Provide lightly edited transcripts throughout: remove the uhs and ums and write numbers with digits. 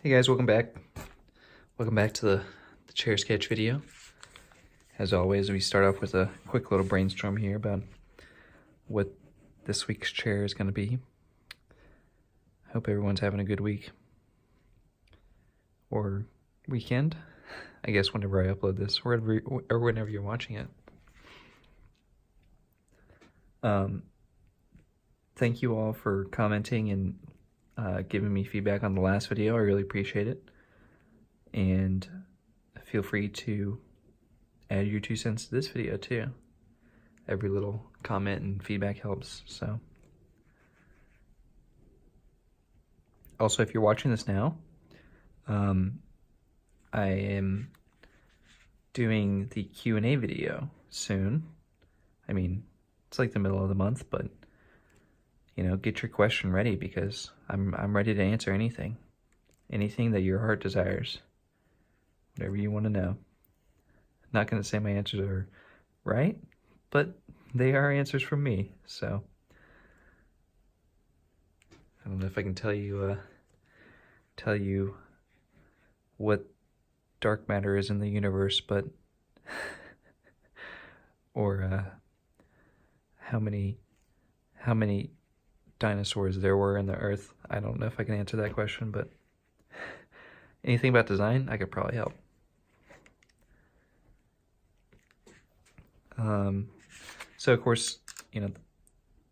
Hey guys, welcome back. Welcome back to the chair sketch video. As always, we start off with a quick little brainstorm here about what this week's chair is going to be. Hope everyone's having a good week. Or weekend, I guess, whenever I upload this, or whenever you're watching it. Thank you all for commenting and giving me feedback on the last video. I really appreciate it. And feel free to add your 2 cents to this video too. Every little comment and feedback helps. So also, if you're watching this now, I am doing the Q&A video soon. I mean, it's like the middle of the month, but you know, get your question ready because I'm ready to answer anything that your heart desires, whatever you want to know. I'm not going to say my answers are right, but they are answers from me. So I don't know if I can tell you what dark matter is in the universe, but or how many dinosaurs there were in the earth. I don't know if I can answer that question, but anything about design, I could probably help. So of course, you know,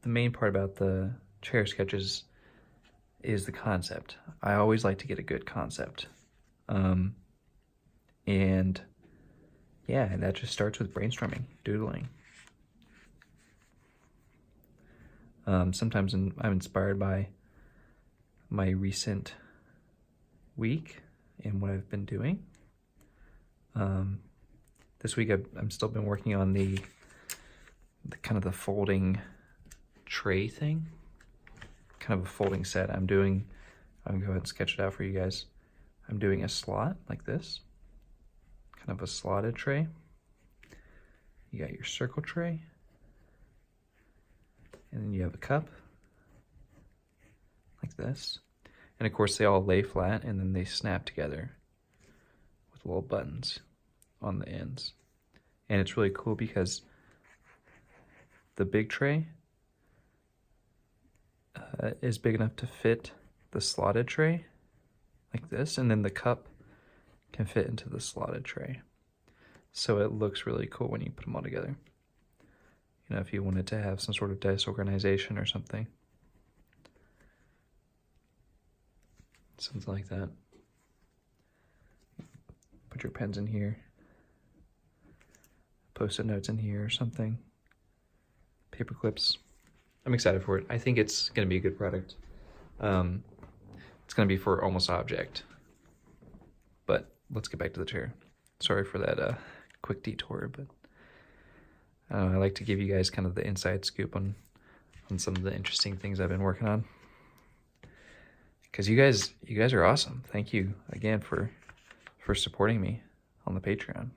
the main part about the chair sketches is the concept. I always like to get a good concept. And yeah, that just starts with brainstorming, doodling. Sometimes I'm inspired by my recent week and what I've been doing. This week I'm still been working on the kind of the folding tray thing, kind of a folding set. I'm gonna go ahead and sketch it out for you guys. I'm doing a slot like this, kind of a slotted tray. You got your circle tray, and then you have a cup like this. And of course they all lay flat and then they snap together with little buttons on the ends. And it's really cool because the big tray is big enough to fit the slotted tray like this, and then the cup can fit into the slotted tray. So it looks really cool when you put them all together. You know, if you wanted to have some sort of disorganization or something. Something like that. Put your pens in here. Post-it notes in here or something. Paper clips. I'm excited for it. I think it's going to be a good product. It's going to be for Almost Object. But let's get back to the chair. Sorry for that quick detour, but I like to give you guys kind of the inside scoop on some of the interesting things I've been working on. Because you guys are awesome. Thank you again for supporting me on the Patreon.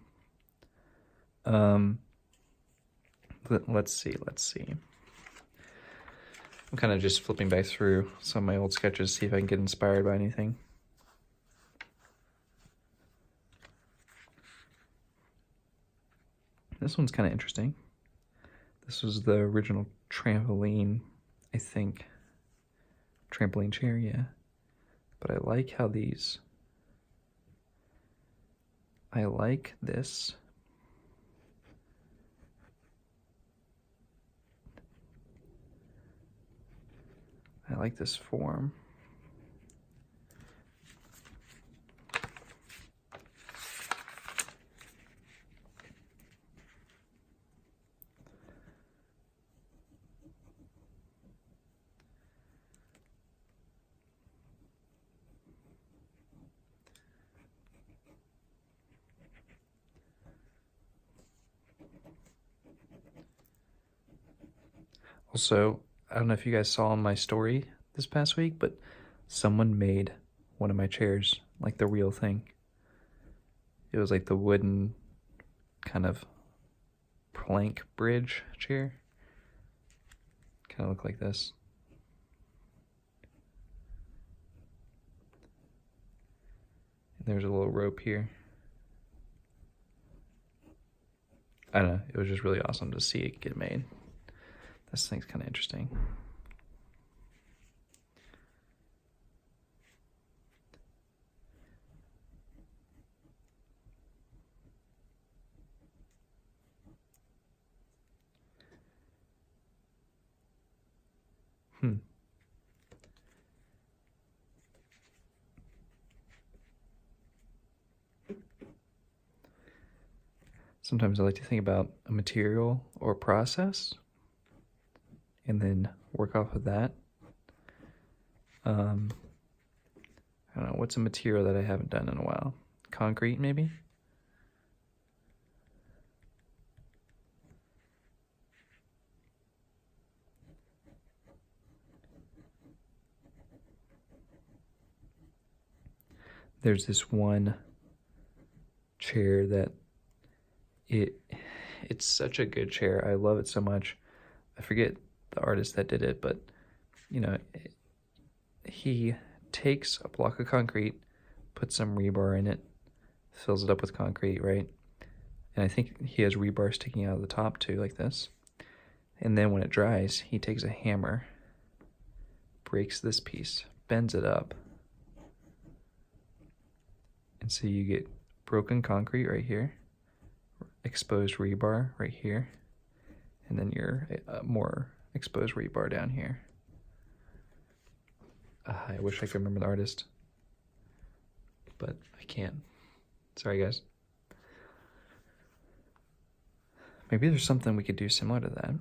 Let's see. I'm kind of just flipping back through some of my old sketches, see if I can get inspired by anything. This one's kind of interesting. This was the original trampoline, I think. Trampoline chair, yeah. But I like how these... I like this. I like this form. Also, I don't know if you guys saw on my story this past week, but someone made one of my chairs, like the real thing. It was like the wooden kind of plank bridge chair. Kind of look like this. There's a little rope here. I don't know, it was just really awesome to see it get made. This thing's kind of interesting. Sometimes I like to think about a material or process and then work off of that. I don't know, what's a material that I haven't done in a while? Concrete, maybe? There's this one chair that it's such a good chair. I love it so much. I forget the artist that did it, but you know, he takes a block of concrete, puts some rebar in it, fills it up with concrete, right? And I think he has rebar sticking out of the top too, like this. And then when it dries, he takes a hammer, breaks this piece, bends it up. And so you get broken concrete right here, exposed rebar right here, and then your more exposed rebar down here. I wish I could remember the artist, but I can't. Sorry, guys. Maybe there's something we could do similar to that.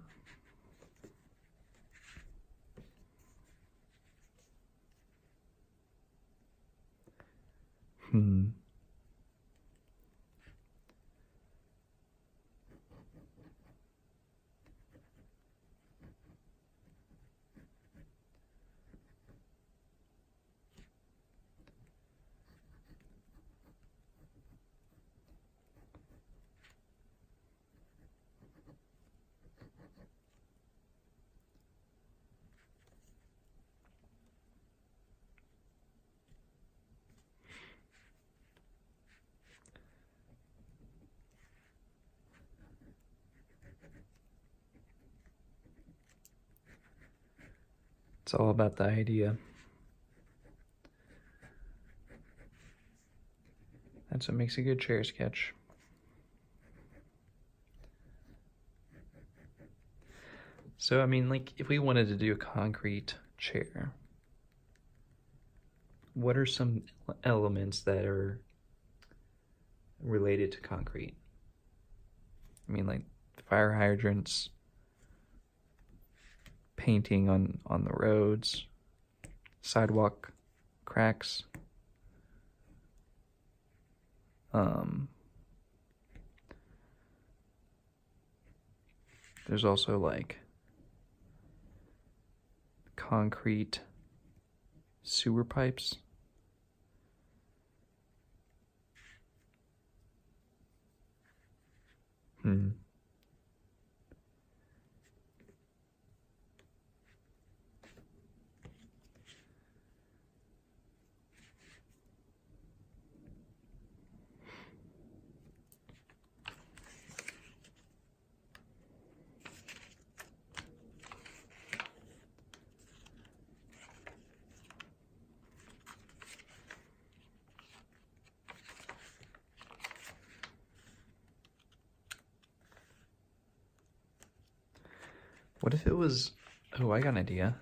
It's all about the idea. That's what makes a good chair sketch. So, I mean, like, if we wanted to do a concrete chair, what are some elements that are related to concrete? I mean, like, fire hydrants, painting on the roads, sidewalk cracks. There's also like concrete sewer pipes. What if it was, oh, I got an idea.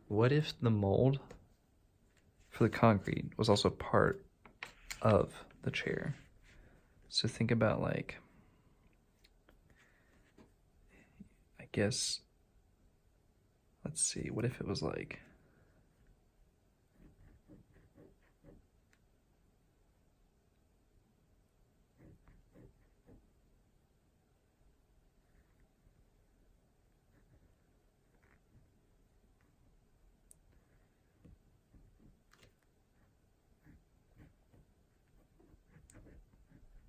What if the mold for the concrete was also part of the chair? So think about, like, I guess, let's see, what if it was like,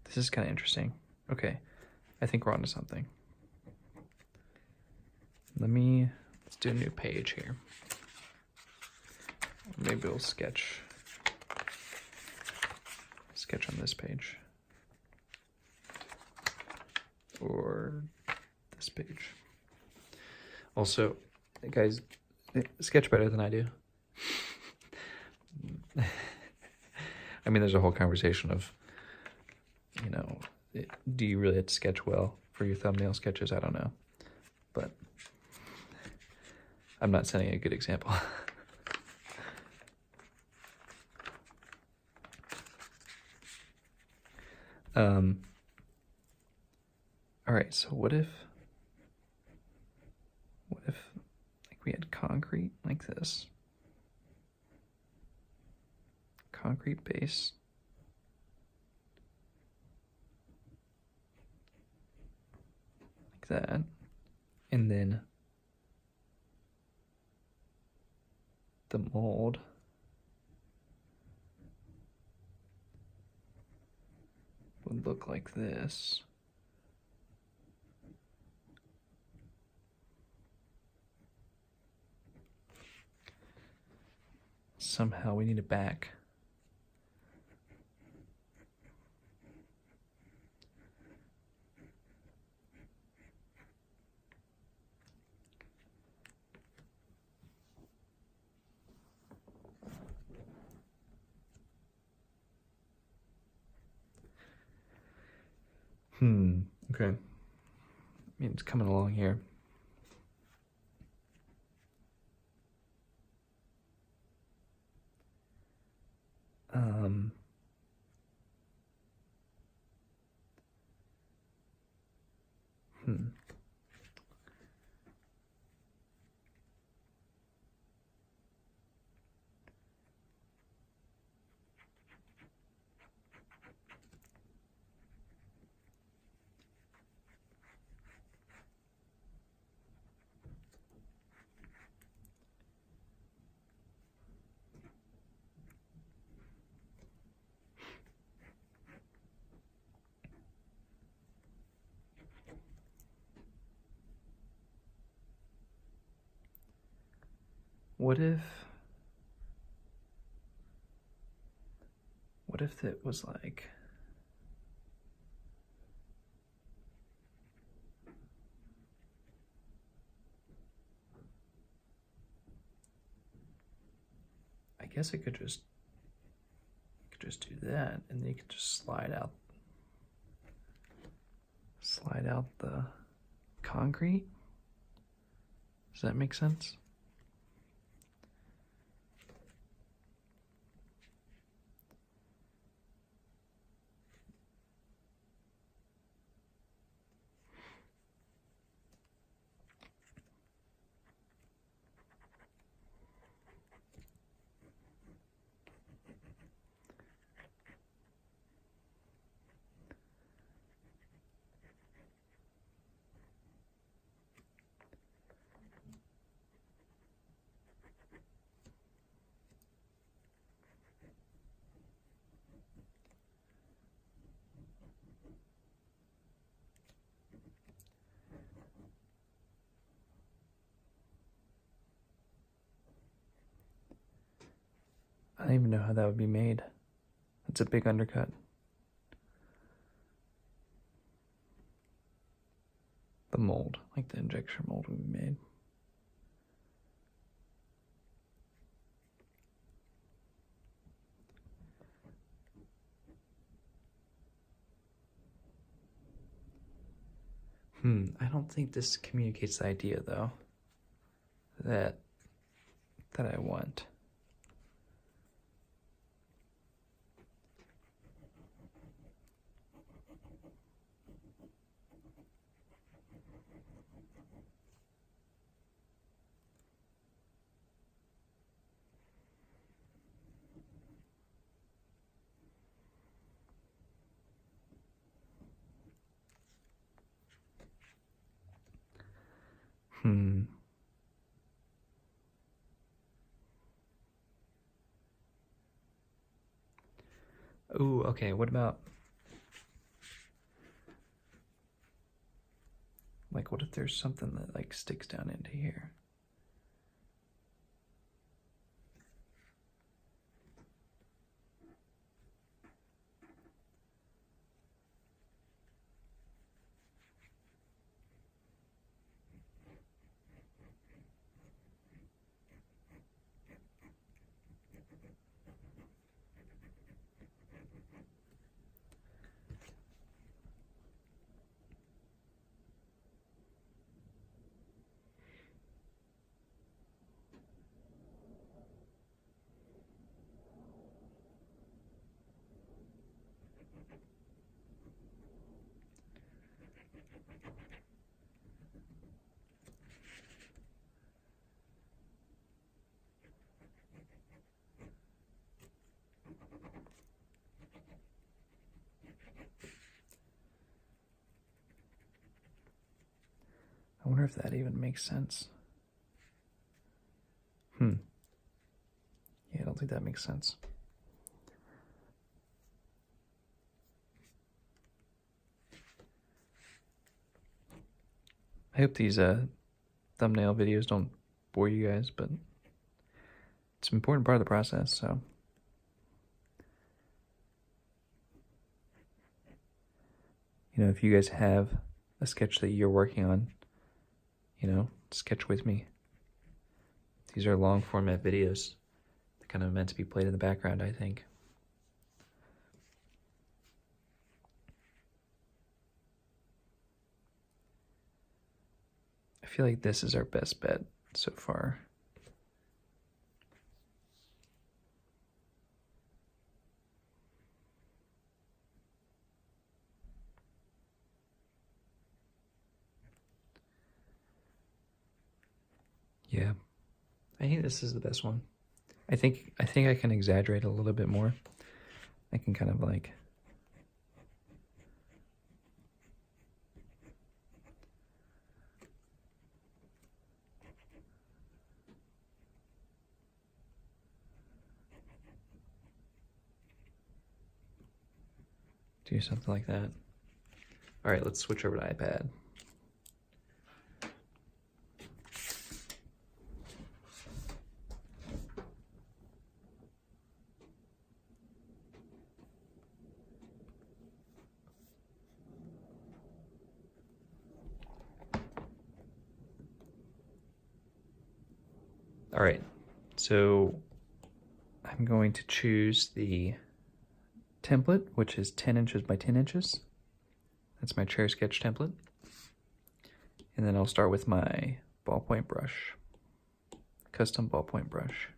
this is kind of interesting. Okay, I think we're onto something. Let's do a new page here. Maybe we'll sketch sketch on this page. Or this page. Also, guys, sketch better than I do. I mean, there's a whole conversation of, you know, do you really have to sketch well for your thumbnail sketches? I don't know. But I'm not setting a good example. All right, so what if like we had concrete like this? Concrete base. Like that. And then the mold would look like this. Somehow we need a back. Okay. I mean, it's coming along here. What if it was like, I guess it could just do that, and then you could just slide out the concrete. Does that make sense? I don't even know how that would be made. It's a big undercut. The mold, like the injection mold would be made. I don't think this communicates the idea though that I want. Ooh, okay, what about, like, what if there's something that, like, sticks down into here? wonder if that even makes sense. Yeah, I don't think that makes sense. I hope these thumbnail videos don't bore you guys, but it's an important part of the process, so. You know, if you guys have a sketch that you're working on, you know, sketch with me. These are long format videos. They're kind of meant to be played in the background, I think. I feel like this is our best bet so far. Yeah, I think this is the best one. I think I can exaggerate a little bit more. I can kind of like do something like that. All right, let's switch over to iPad. All right, so I'm going to choose the template, which is 10 inches by 10 inches. That's my chair sketch template. And then I'll start with my ballpoint brush, custom ballpoint brush.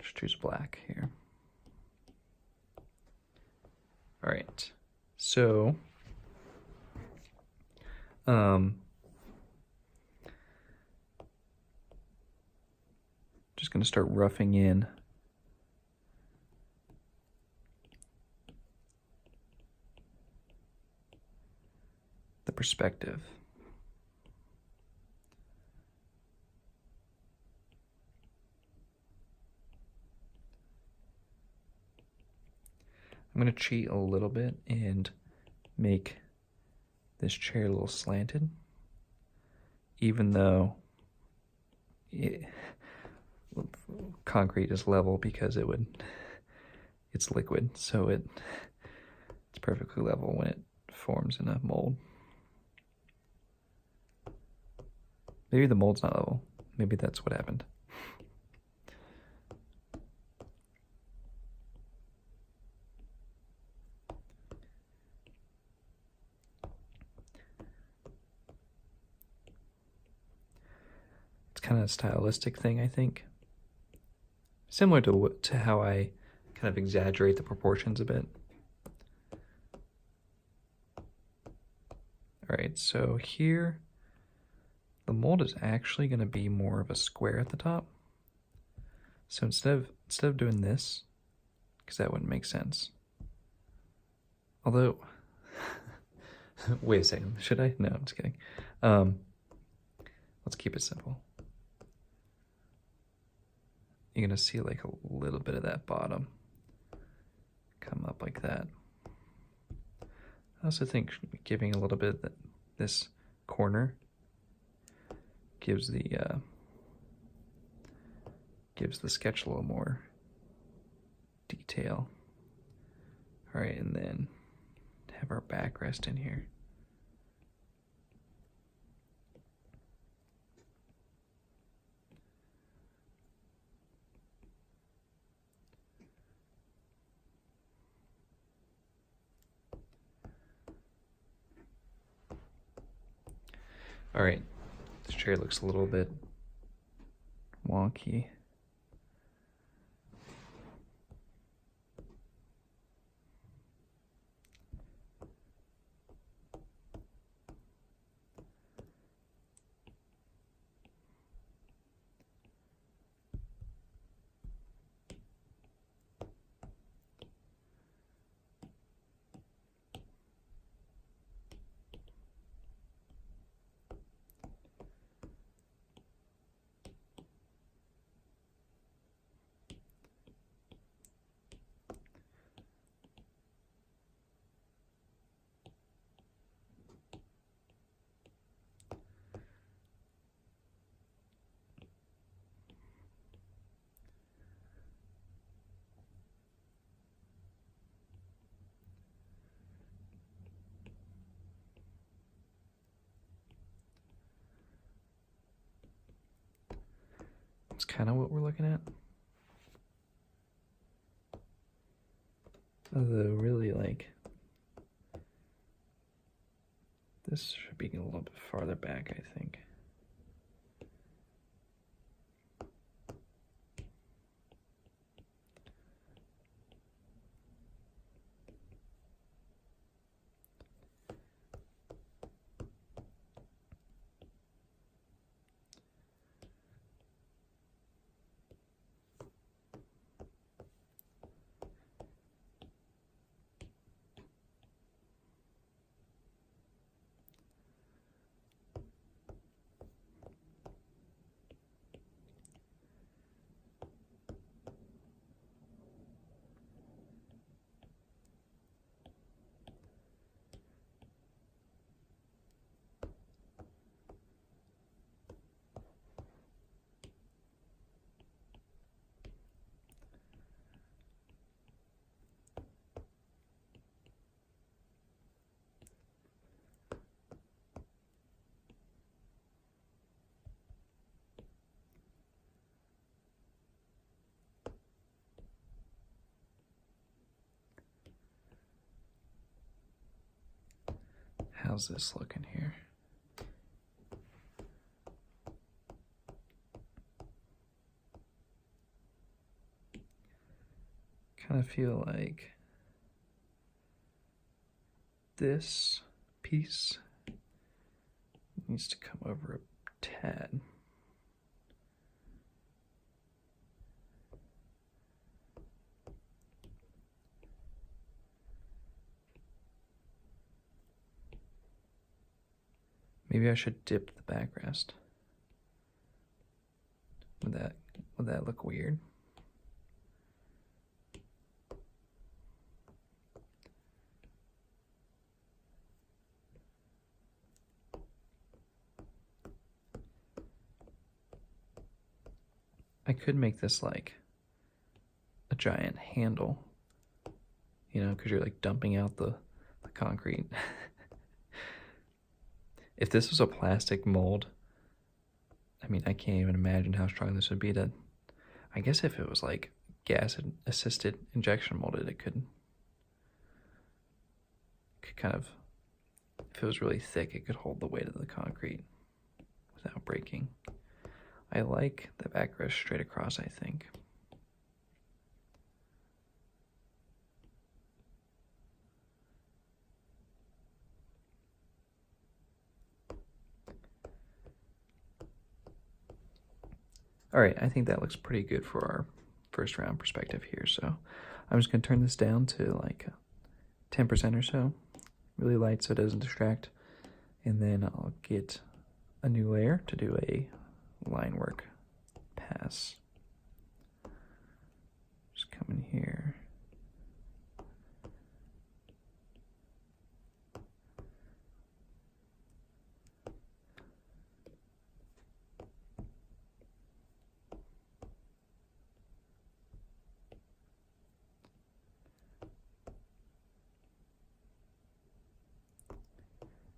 Just choose black here. All right, so just gonna start roughing in the perspective. I'm gonna cheat a little bit and make this chair a little slanted, even though concrete is level because it's liquid, so it's perfectly level when it forms in a mold. Maybe the mold's not level. Maybe that's what happened. It's kind of a stylistic thing, I think. Similar to how I kind of exaggerate the proportions a bit. All right, so here, the mold is actually going to be more of a square at the top. So instead of doing this, because that wouldn't make sense. Although, wait a second, should I? No, I'm just kidding. Let's keep it simple. You're gonna see like a little bit of that bottom come up like that. I also think giving a little bit of this corner gives the sketch a little more detail. All right, and then have our backrest in here. All right, this chair looks a little bit wonky. That's kind of what we're looking at. Although really, like, this should be a little bit farther back, I think. How's this looking here? Kind of feel like this piece needs to come over a tad. Maybe I should dip the backrest. Would that look weird? I could make this like a giant handle, you know, because you're like dumping out the concrete. If this was a plastic mold, I mean, I can't even imagine how strong this would be to, I guess if it was like gas-assisted injection molded, it could kind of, if it was really thick, it could hold the weight of the concrete without breaking. I like the backrest straight across, I think. All right, I think that looks pretty good for our first round perspective here. So I'm just gonna turn this down to like 10% or so, really light so it doesn't distract. And then I'll get a new layer to do a line work pass. Just come in here.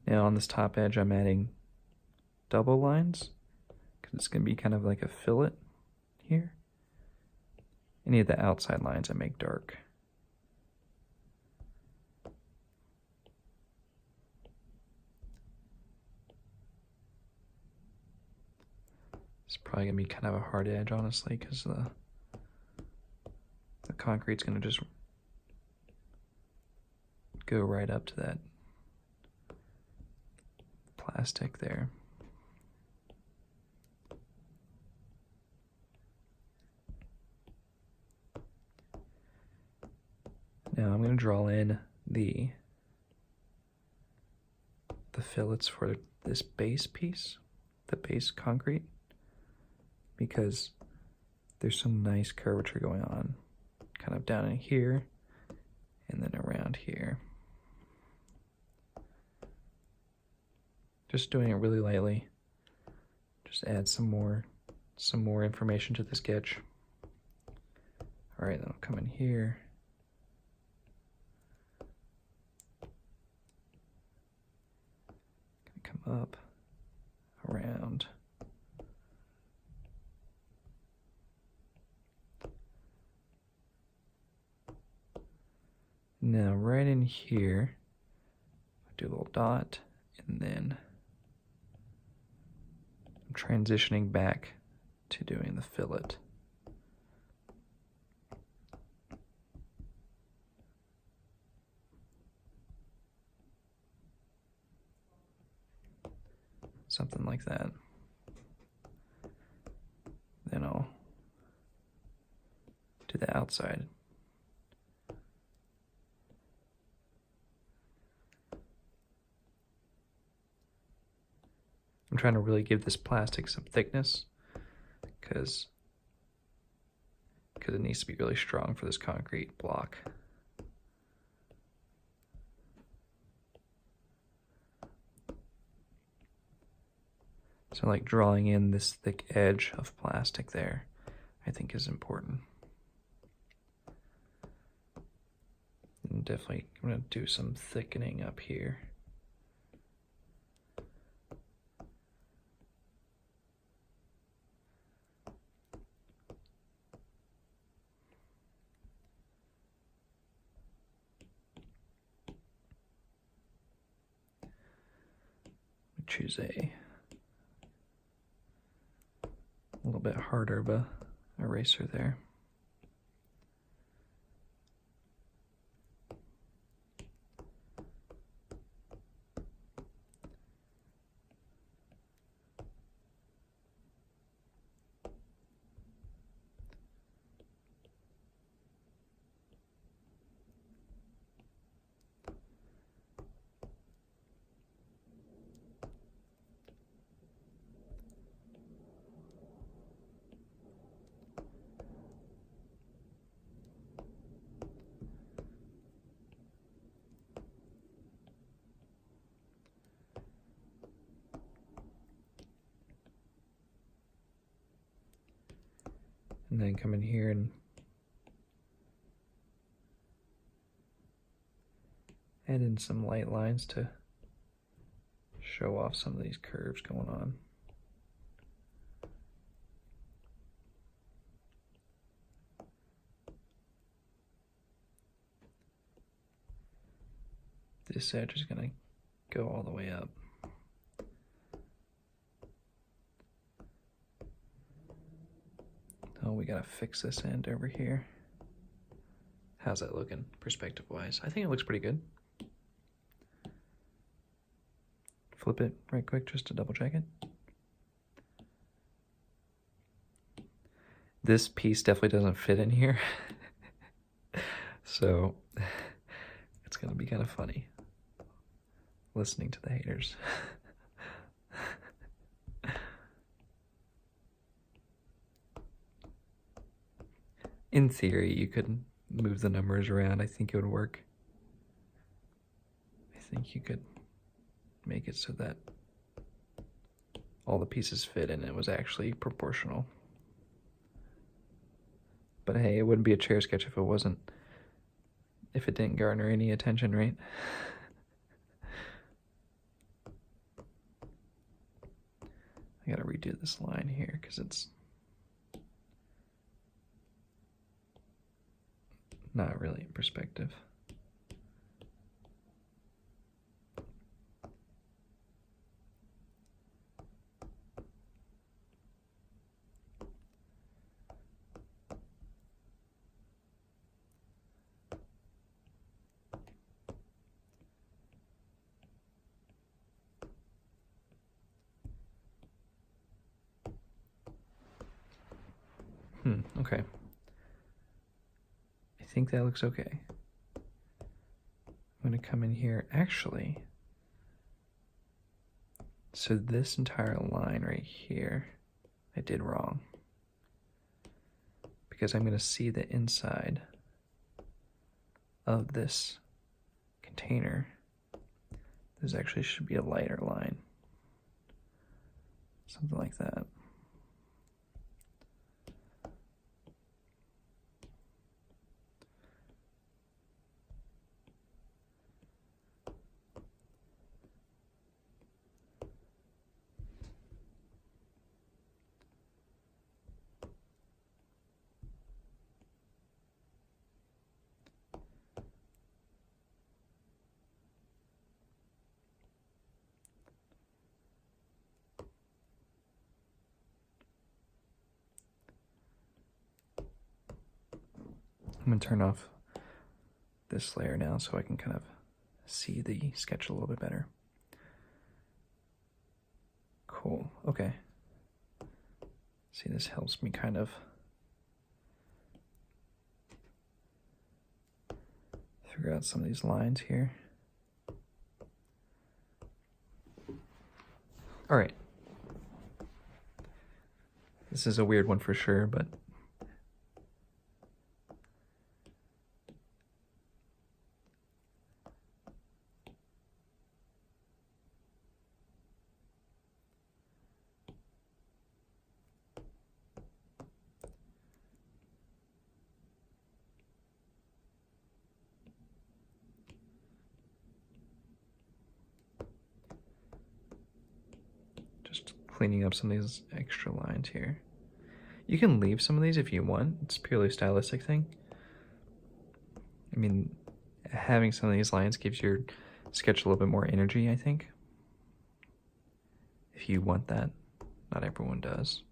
Now on this top edge, I'm adding double lines because it's going to be kind of like a fillet here. Any of the outside lines I make dark. It's probably going to be kind of a hard edge, honestly, because the concrete's going to just go right up to that plastic there. Now I'm going to draw in the fillets for this base piece, the base concrete, because there's some nice curvature going on kind of down in here and then around here. Just doing it really lightly. Just add some more information to the sketch. All right, then I'll come in here. Come up, around. Now right in here, do a little dot, and then I'm transitioning back to doing the fillet. Something like that. Then I'll do the outside. I'm trying to really give this plastic some thickness because it needs to be really strong for this concrete block. So like drawing in this thick edge of plastic there, I think is important. And definitely I'm going to do some thickening up here. Choose a little bit harder of a eraser there. And then come in here and add in some light lines to show off some of these curves going on. This edge is going to go all the way up. Oh, we gotta fix this end over here. How's that looking, perspective-wise? I think it looks pretty good. Flip it right quick just to double check it. This piece definitely doesn't fit in here. So it's gonna be kind of funny listening to the haters. In theory, you could move the numbers around. I think it would work. I think you could make it so that all the pieces fit and it was actually proportional. But hey, it wouldn't be a chair sketch if it didn't garner any attention, right? I gotta redo this line here because it's not really in perspective. Okay. I think that looks okay. I'm going to come in here. Actually, so this entire line right here, I did wrong. Because I'm going to see the inside of this container. This actually should be a lighter line. Something like that. I'm gonna turn off this layer now so I can kind of see the sketch a little bit better. Cool, okay. See, this helps me kind of figure out some of these lines here. All right. This is a weird one for sure, but just cleaning up some of these extra lines here. You can leave some of these if you want. It's purely a stylistic thing. I mean, having some of these lines gives your sketch a little bit more energy, I think. If you want that. Not everyone does.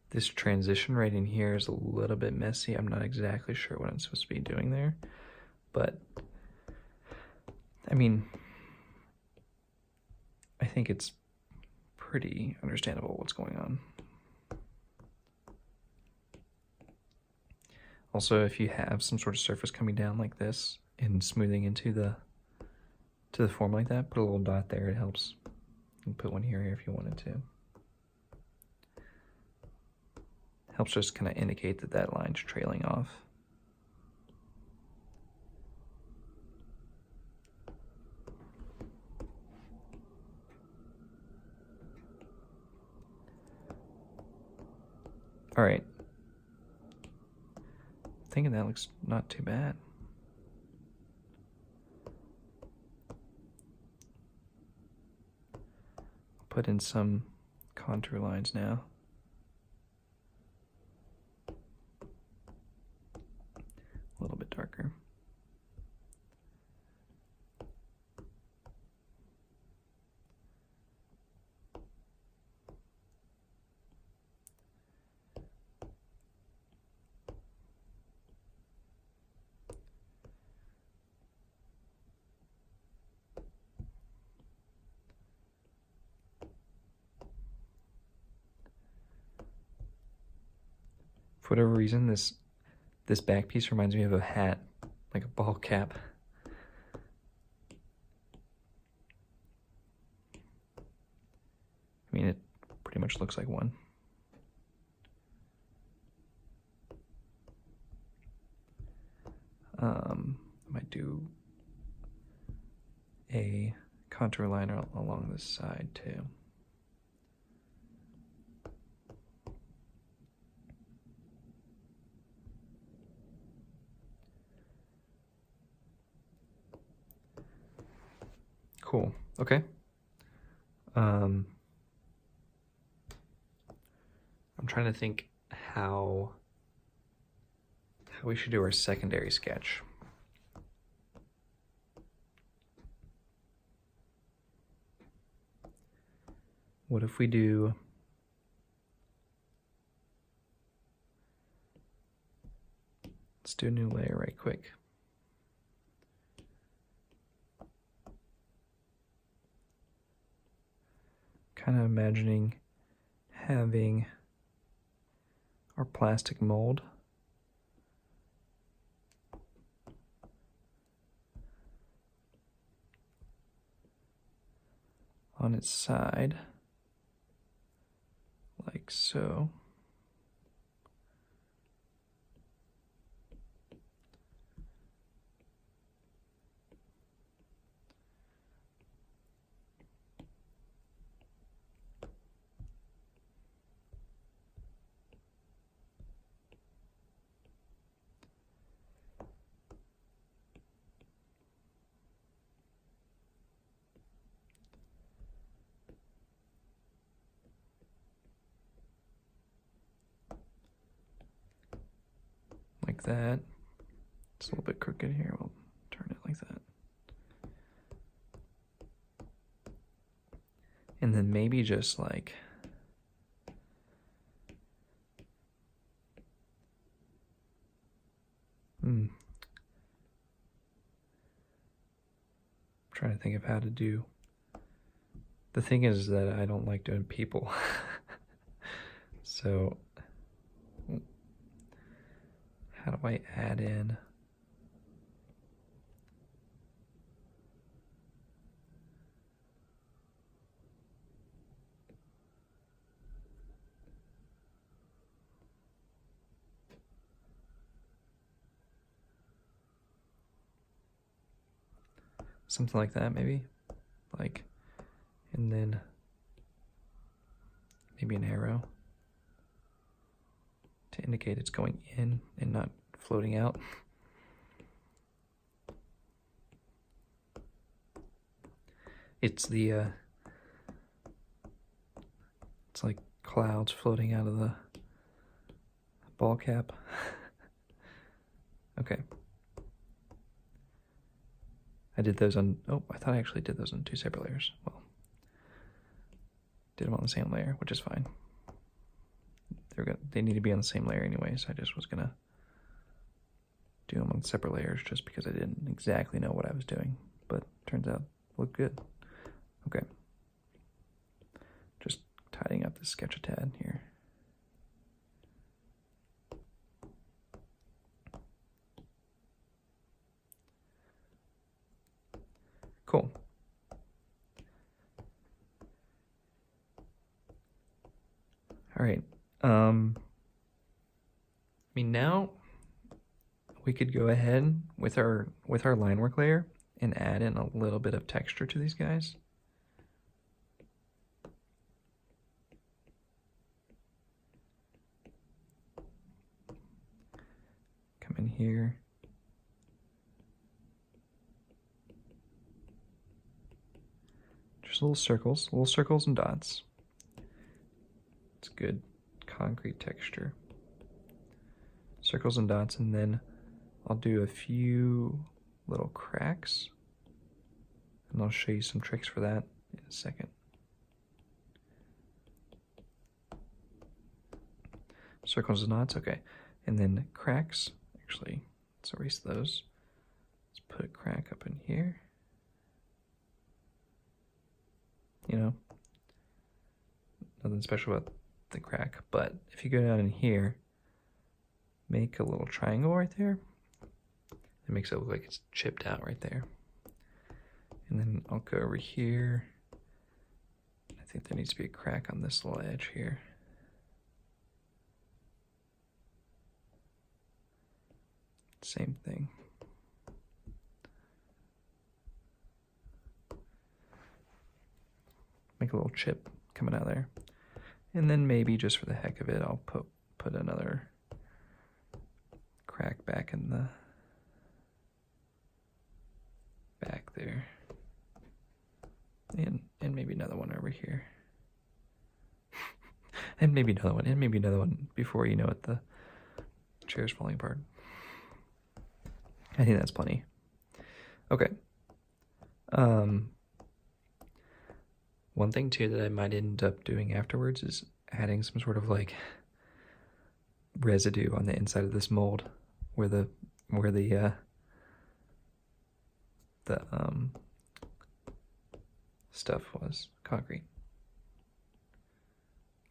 This transition right in here is a little bit messy. I'm not exactly sure what I'm supposed to be doing there, but I mean, I think it's pretty understandable what's going on. Also, if you have some sort of surface coming down like this and smoothing into the form like that, put a little dot there, it helps. You can put one here if you wanted to. Helps just kind of indicate that that line's trailing off. All right. Thinking that looks not too bad. I'll put in some contour lines now. A little bit darker. For whatever reason, this back piece reminds me of a hat, like a ball cap. I mean, it pretty much looks like one. I might do a contour liner along this side too. Cool. Okay. I'm trying to think how we should do our secondary sketch. What if we do let's do a new layer right quick. Kind of imagining having our plastic mold on its side, like so. like that. It's a little bit crooked here. We'll turn it like that. And then maybe just like trying to think of how to do. The thing is that I don't like doing people. So how do I add in? Something like that, maybe. Like, and then maybe an arrow to indicate it's going in and not floating out. It's the, it's like clouds floating out of the ball cap. Okay. I did those on, oh, I thought I actually did those on 2 separate layers. Well, did them on the same layer, which is fine. They need to be on the same layer anyway, so I just was gonna do them on separate layers just because I didn't exactly know what I was doing, but turns out looked good. Okay. Just tidying up the sketch a tad here. Cool. All right. I mean, now we could go ahead with our line work layer and add in a little bit of texture to these guys. Come in here. Just little circles and dots. It's good concrete texture. Circles and dots, and then I'll do a few little cracks, and I'll show you some tricks for that in a second. Circles and dots, okay. And then cracks, actually, let's erase those. Let's put a crack up in here. You know, nothing special about the crack, but if you go down in here, make a little triangle right there. It makes it look like it's chipped out right there. And then I'll go over here. I think there needs to be a crack on this little edge here. Same thing. Make a little chip coming out there. And then maybe just for the heck of it, I'll put another crack back in the back there. And maybe another one over here. And maybe another one, and maybe another one before you know it, the chair's falling apart. I think that's plenty. Okay. One thing too that I might end up doing afterwards is adding some sort of like residue on the inside of this mold where the stuff was. Concrete.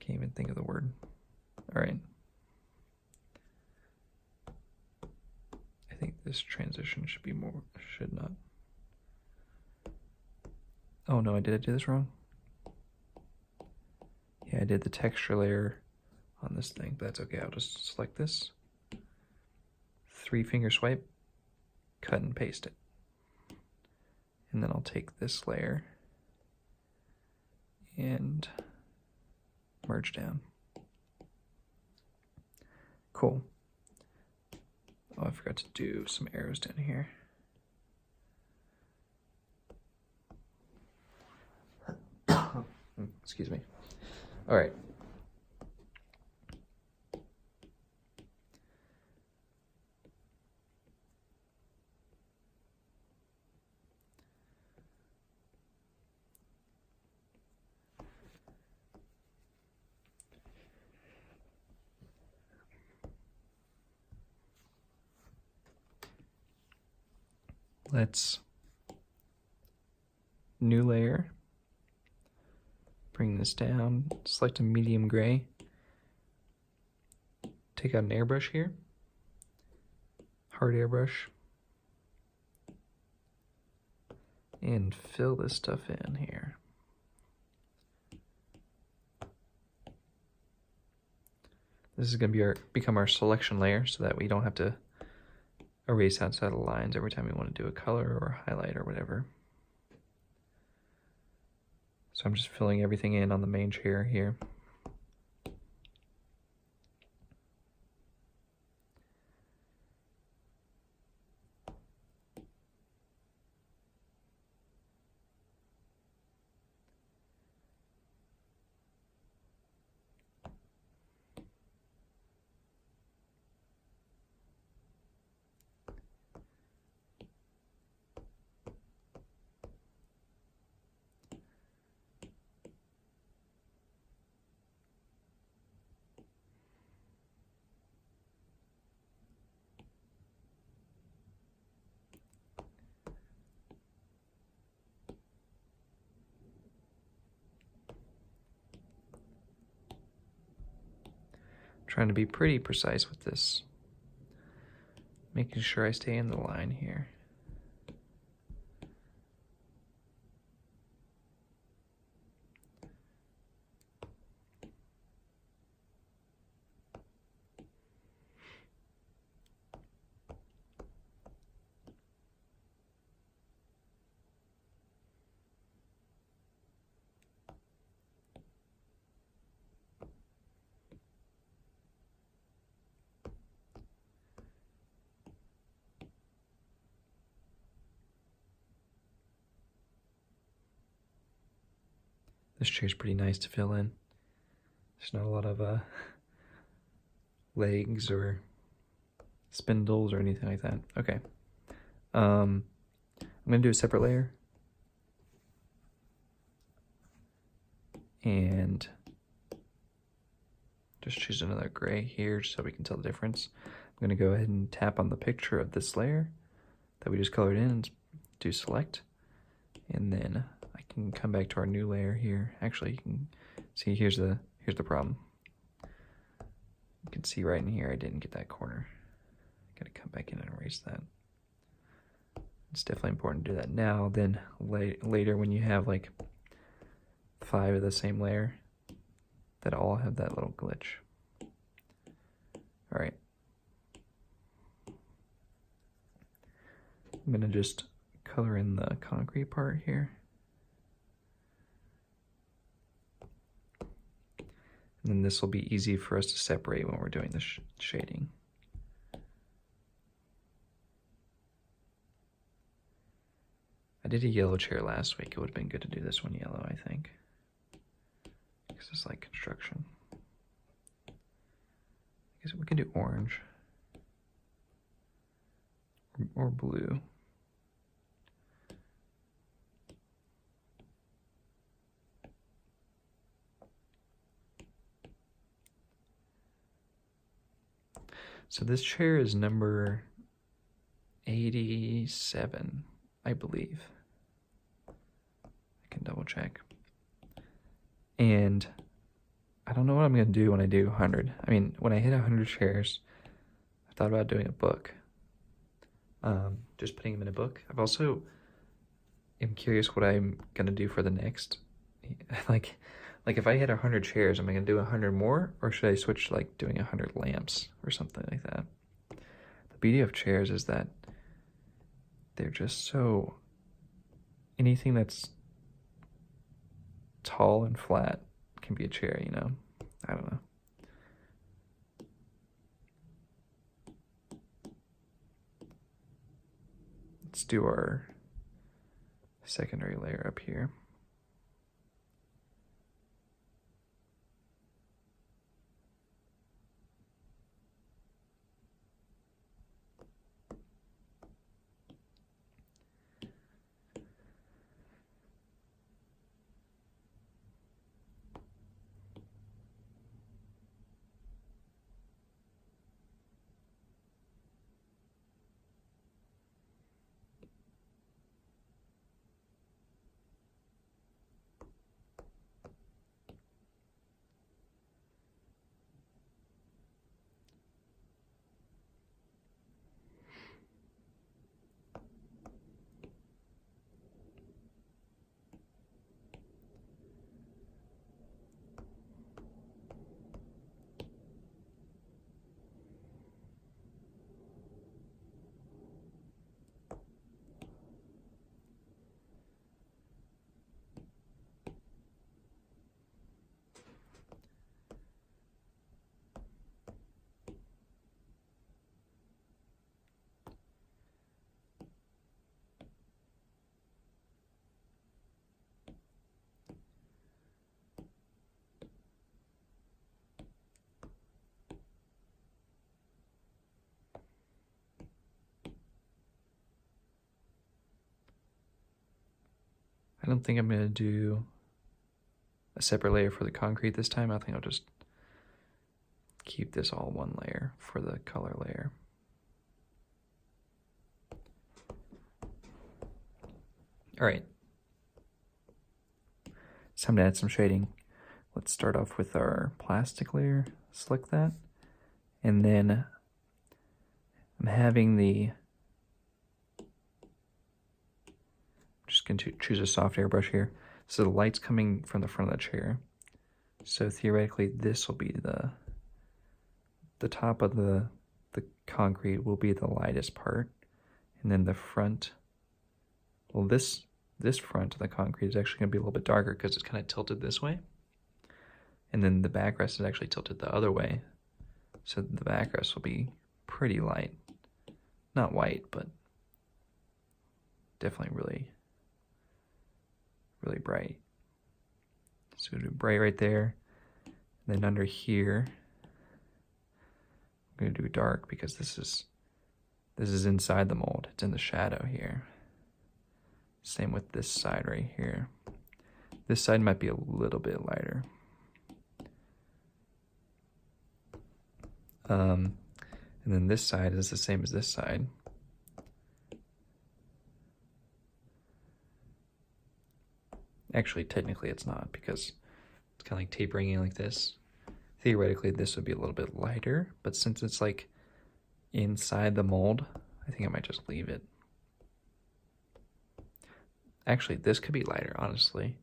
Can't even think of the word. All right. I think this transition should be more, should not. Oh no, did I do this wrong? Yeah, I did the texture layer on this thing, but that's okay. I'll just select this, 3-finger swipe, cut and paste it. And then I'll take this layer and merge down. Cool. Oh, I forgot to do some arrows down here. Excuse me. All right. Let's new layer, bring this down, select a medium gray, take out an airbrush here, hard airbrush, and fill this stuff in here. This is going to be become our selection layer so that we don't have to erase outside the lines every time we want to do a color or highlight or whatever. So I'm just filling everything in on the main chair here. Trying to be pretty precise with this, making sure I stay in the line here. This chair's pretty nice to fill in. There's not a lot of legs or spindles or anything like that. Okay. I'm gonna do a separate layer. And just choose another gray here just so we can tell the difference. I'm gonna go ahead and tap on the picture of this layer that we just colored in and do select. And then I can come back to our new layer here. Actually, you can see here's the problem. You can see right in here I didn't get that corner. Gotta come back in and erase that. It's definitely important to do that now. Then later when you have like 5 of the same layer that all have that little glitch. All right. I'm gonna just color in the concrete part here. And then this will be easy for us to separate when we're doing the shading. I did a yellow chair last week. It would have been good to do this one yellow, I think. Because it's like construction. I guess we can do orange. Or blue. So this chair is number 87, I believe. I can double check. And I don't know what I'm going to do when I do 100. I mean, when I hit 100 chairs, I thought about doing a book. Just putting them in a book. I've also am curious what I'm going to do for the next. Like if I hit 100 chairs, am I going to do 100 more? Or should I switch to like doing 100 lamps or something like that? The beauty of chairs is that they're just so... anything that's tall and flat can be a chair, you know? I don't know. Let's do our secondary layer up here. I don't think I'm going to do a separate layer for the concrete this time. I think I'll just keep this all one layer for the color layer. All right. It's time to add some shading. Let's start off with our plastic layer, select that, and then I'm having I'm just going to choose a soft airbrush here. So the light's coming from the front of the chair. So theoretically, this will be the top of the concrete will be the lightest part, and then the front, well, this front of the concrete is actually going to be a little bit darker because it's kind of tilted this way. And then the backrest is actually tilted the other way. So the backrest will be pretty light. Not white, but definitely really, really bright. So we'll do bright right there. And then under here, I'm going to do dark because this is inside the mold. It's in the shadow here. Same with this side right here. This side might be a little bit lighter. And then this side is the same as this side. Actually, technically it's not because it's kind of like tapering in like this. Theoretically, this would be a little bit lighter, but since it's like inside the mold, I think I might just leave it. Actually, this could be lighter, honestly.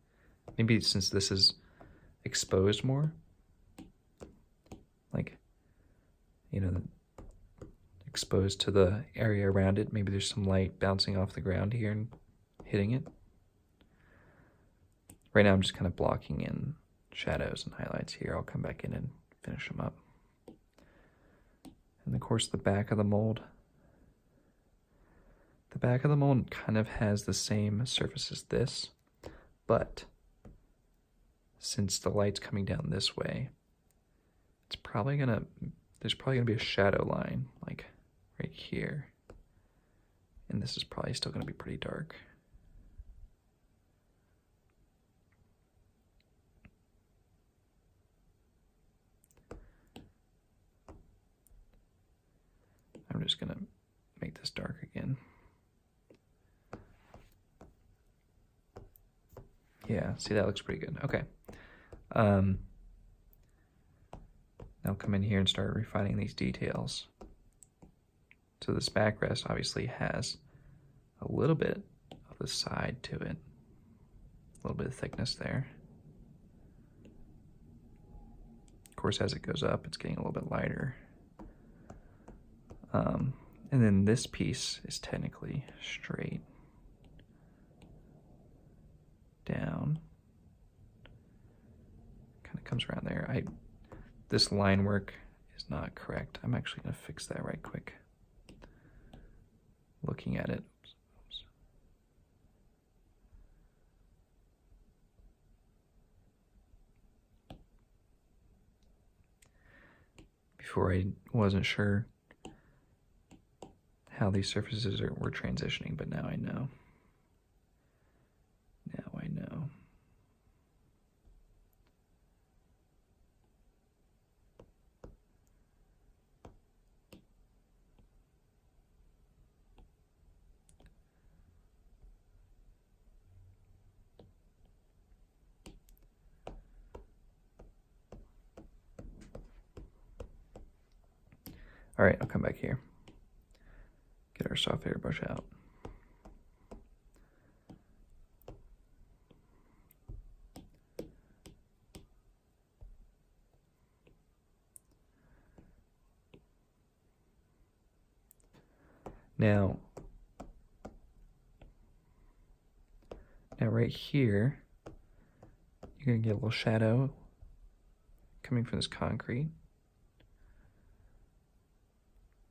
Maybe since this is exposed more, like, you know, exposed to the area around it, maybe there's some light bouncing off the ground here and hitting it. Right now I'm just kind of blocking in shadows and highlights here. I'll come back in and finish them up. And of course the back of the mold. The back of the mold kind of has the same surface as this, but since the light's coming down this way, there's probably gonna be a shadow line, like right here. And this is probably still gonna be pretty dark. I'm just gonna make this dark again. Yeah, see, that looks pretty good. Okay. Now come in here and start refining these details. So this backrest obviously has a little bit of the side to it. A little bit of thickness there. Of course, as it goes up, it's getting a little bit lighter. And then this piece is technically straight down. Kind of comes around there. This line work is not correct. I'm actually going to fix that right quick. Looking at it. Oops. Before I wasn't sure how these surfaces were transitioning, but now I know. Now I know. All right, I'll come back here. Get our soft airbrush out. Now right here, you're gonna get a little shadow coming from this concrete.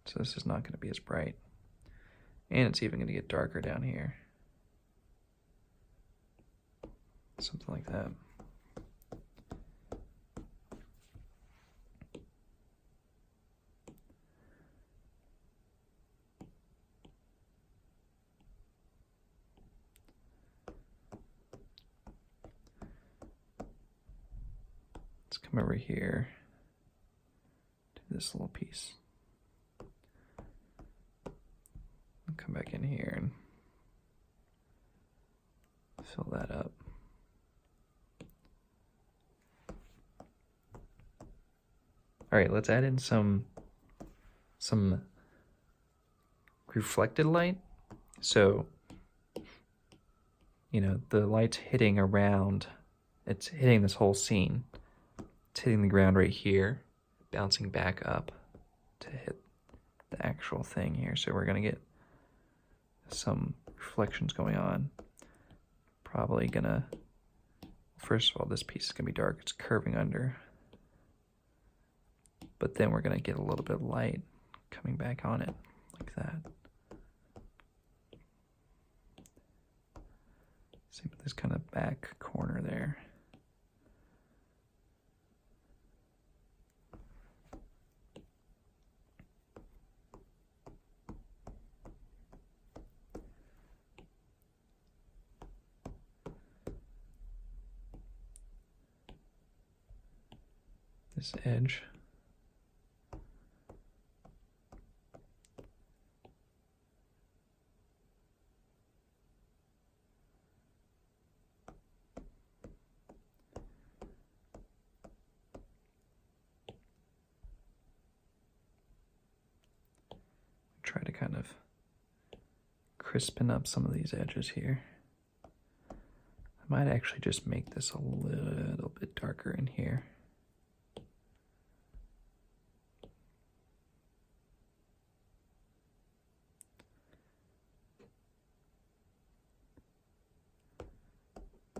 So this is not gonna be as bright. And it's even gonna get darker down here. Something like that. Let's come over here to this little piece. I'll come back in here and fill that up. All right, let's add in some reflected light. So, you know, the light's hitting around, it's hitting this whole scene. It's hitting the ground right here, bouncing back up to hit the actual thing here. So we're gonna get some reflections going on. Probably gonna, first of all, this piece is gonna be dark, it's curving under. But then we're gonna get a little bit of light coming back on it, like that. Same with this kind of back corner there. This edge. Try to kind of crispen up some of these edges here. I might actually just make this a little bit darker in here.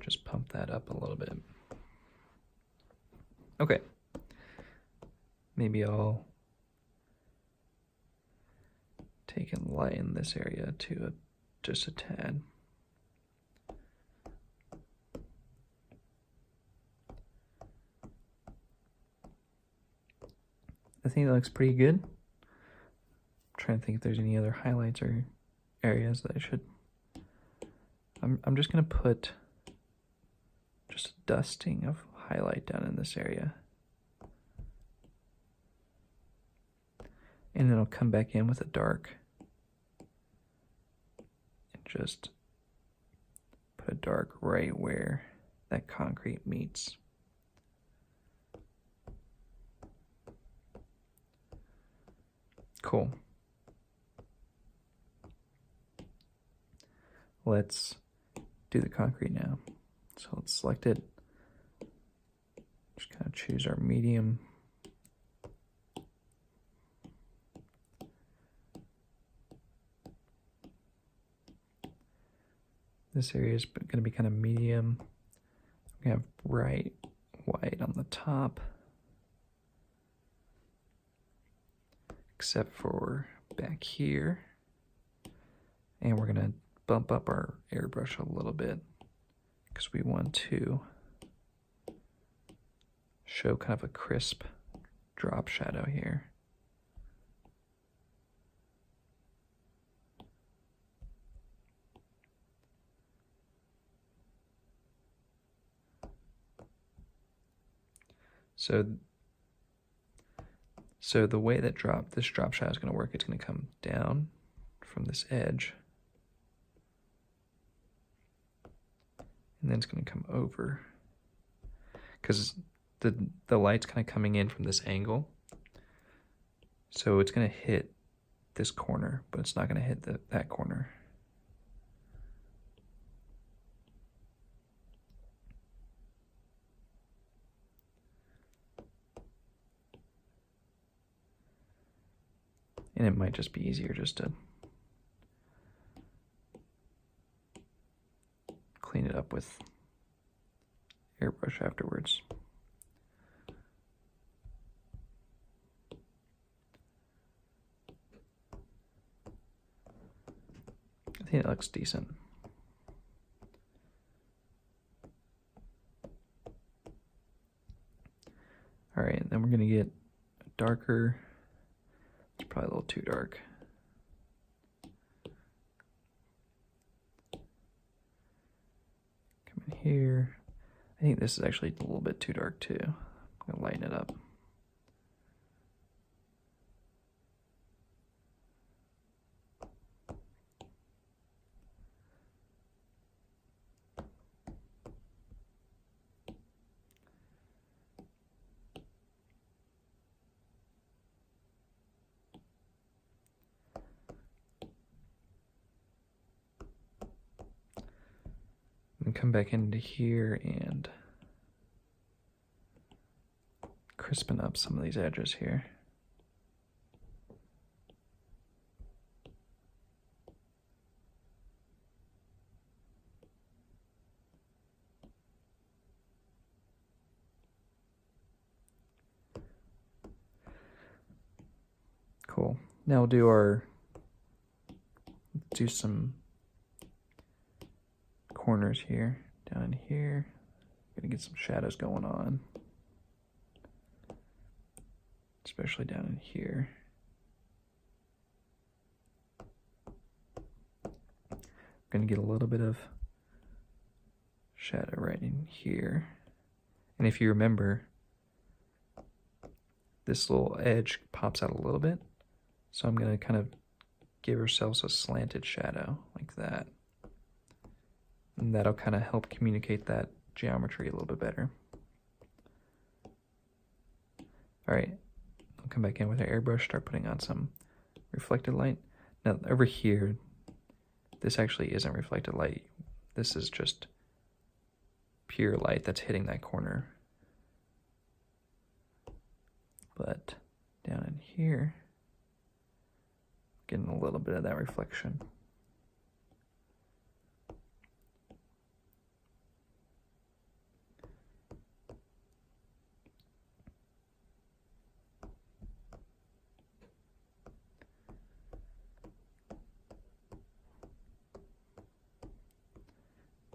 Just pump that up a little bit. Okay. Maybe I'll take and lighten this area to just a tad. I think that looks pretty good. I'm trying to think if there's any other highlights or areas that I should. I'm just gonna put just a dusting of highlight down in this area. And then I'll come back in with a dark and just put a dark right where that concrete meets. Cool. Let's do the concrete now. So let's select it. Just kind of choose our medium. This area is going to be kind of medium. We have bright white on the top, except for back here. And we're going to bump up our airbrush a little bit because we want to show kind of a crisp drop shadow here. So the way that this drop shadow is going to work, it's going to come down from this edge, and then it's going to come over, because the light's kind of coming in from this angle, so it's going to hit this corner, but it's not going to hit that corner. And it might just be easier just to clean it up with airbrush afterwards. I think it looks decent. All right, then we're gonna get darker. It's probably a little too dark. Come in here. I think this is actually a little bit too dark too. I'm gonna lighten it up. And come back into here and crispen up some of these edges here. Cool. Now we'll do some corners here, down in here. Gonna get some shadows going on, especially down in here. Gonna get a little bit of shadow right in here. And if you remember, this little edge pops out a little bit. So I'm gonna kind of give ourselves a slanted shadow like that. And that'll kind of help communicate that geometry a little bit better. All right, I'll come back in with our airbrush, start putting on some reflected light. Now over here, this actually isn't reflected light. This is just pure light that's hitting that corner. But down in here, getting a little bit of that reflection.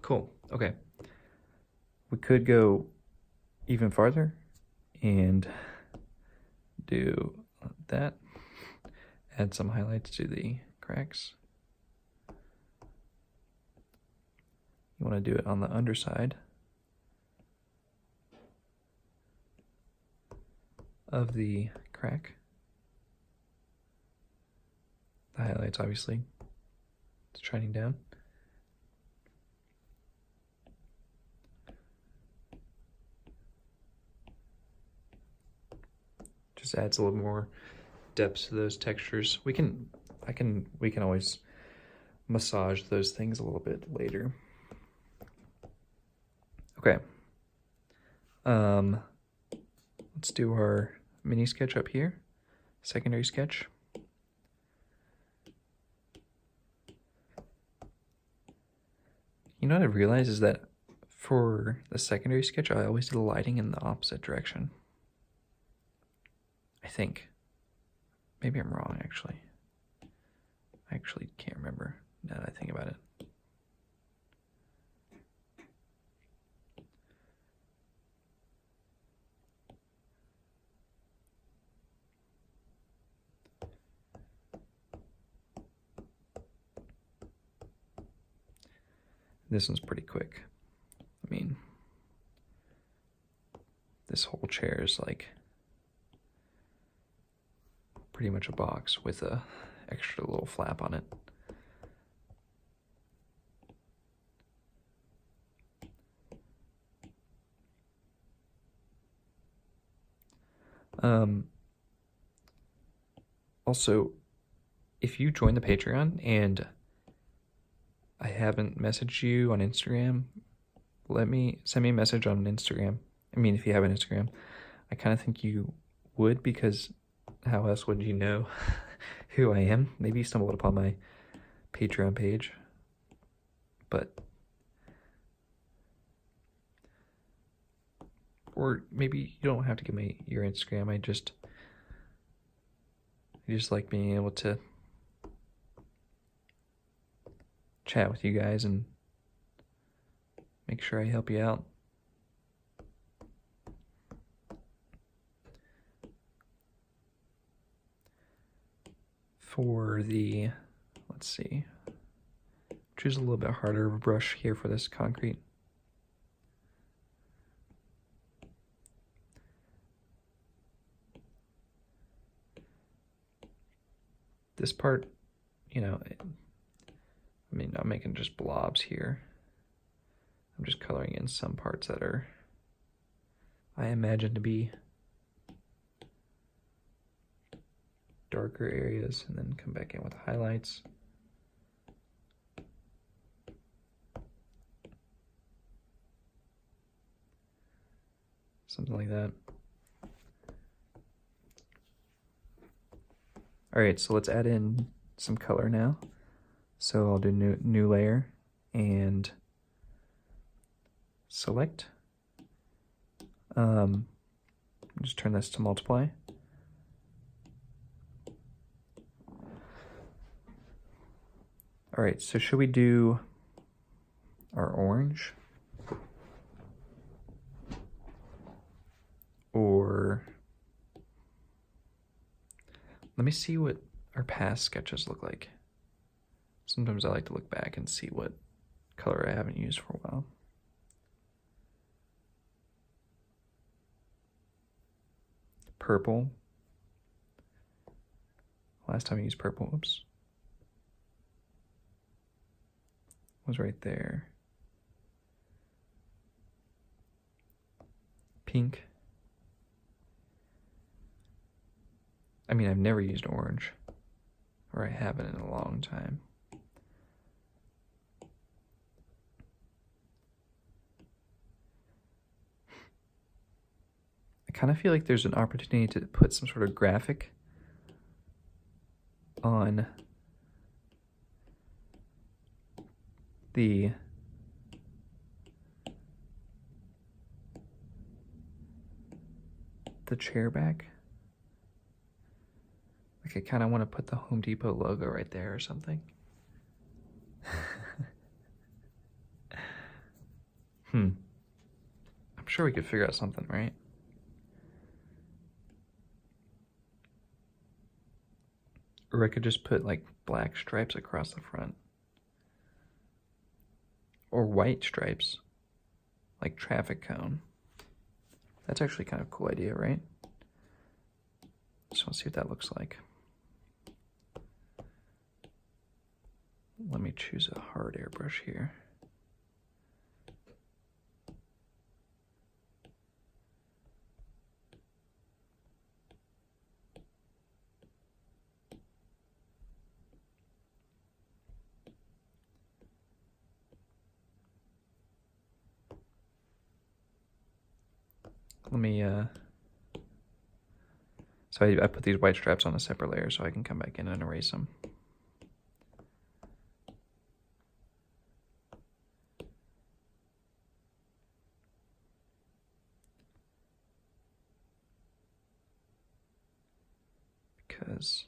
Cool, okay. We could go even farther and do that. Add some highlights to the cracks. You want to do it on the underside of the crack. The highlights, obviously, it's shining down. Just adds a little more depth to those textures. We can always massage those things a little bit later. Okay. Let's do our mini sketch up here. Secondary sketch. You know what I've realized is that for the secondary sketch, I always do the lighting in the opposite direction. I think. Maybe I'm wrong, actually. I actually can't remember now that I think about it. This one's pretty quick. I mean, this whole chair is like pretty much a box with a extra little flap on it. Also, if you join the Patreon and I haven't messaged you on Instagram, send me a message on Instagram. I mean, if you have an Instagram, I kind of think you would, because how else would you know who I am? Maybe you stumbled upon my Patreon page, but or maybe you don't have to give me your Instagram. I just like being able to chat with you guys and make sure I help you out. For the, let's see, choose a little bit harder of a brush here for this concrete. This part, you know, I mean, I'm making just blobs here. I'm just coloring in some parts that are, I imagine to be darker areas, and then come back in with highlights. Something like that. All right, so let's add in some color now. So I'll do new layer and select. Just turn this to multiply. All right, so should we do our orange? Or let me see what our past sketches look like. Sometimes I like to look back and see what color I haven't used for a while. Purple. Last time I used purple, oops, was right there. Pink. I mean, I've never used orange, or I haven't in a long time. I kind of feel like there's an opportunity to put some sort of graphic on the chair back. Like I kind of want to put the Home Depot logo right there or something. I'm sure we could figure out something, right? Or I could just put like black stripes across the front. Or white stripes, like traffic cone. That's actually kind of a cool idea, right? Just want to see what that looks like. Let me choose a hard airbrush here. Let me, so I put these white straps on a separate layer so I can come back in and erase them. Because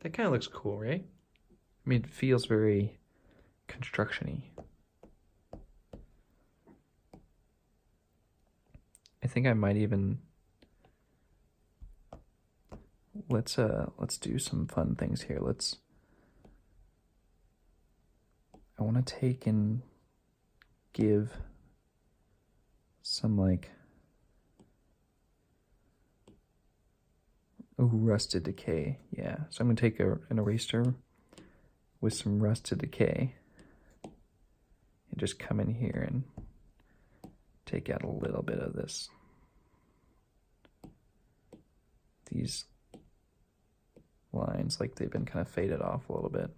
that kind of looks cool, right? I mean, it feels very construction-y. I think I might even let's do some fun things here. I want to take and give some like rusted decay. Yeah, so I'm gonna take an eraser with some rusted decay and just come in here and take out a little bit of these lines, like they've been kind of faded off a little bit.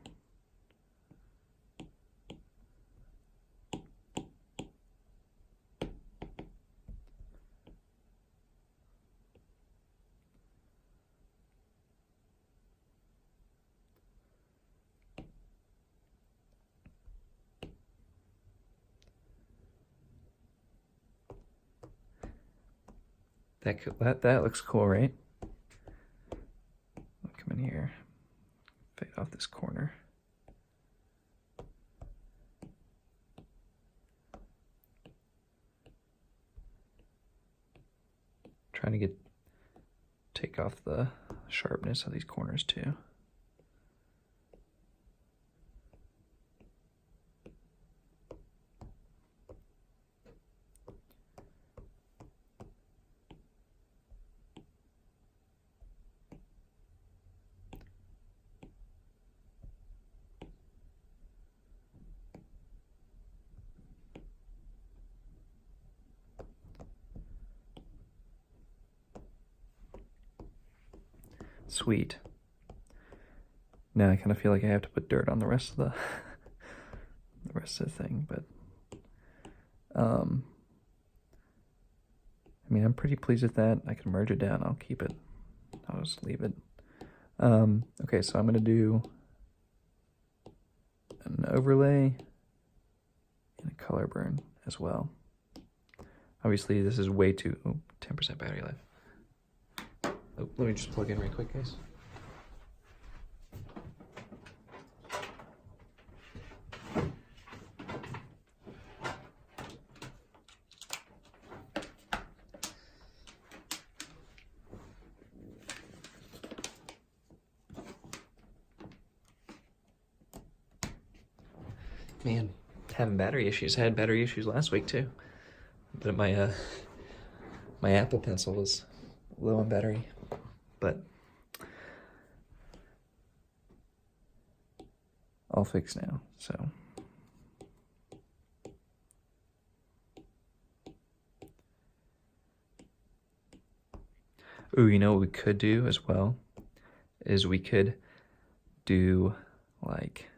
That looks cool, right? Come in here. Trying to take off the sharpness of these corners too. Sweet. Now I kind of feel like I have to put dirt on the rest of the thing, but I mean, I'm pretty pleased with that. I can merge it down. I'll keep it. I'll just leave it. Okay, so I'm gonna do an overlay and a color burn as well. Obviously, this is way too 10% battery life. Oh, let me just plug in right quick, guys. Man, having battery issues. I had battery issues last week too. But my Apple Pencil was low on battery. But all fixed now, so. Ooh, you know what we could do as well? Is we could do like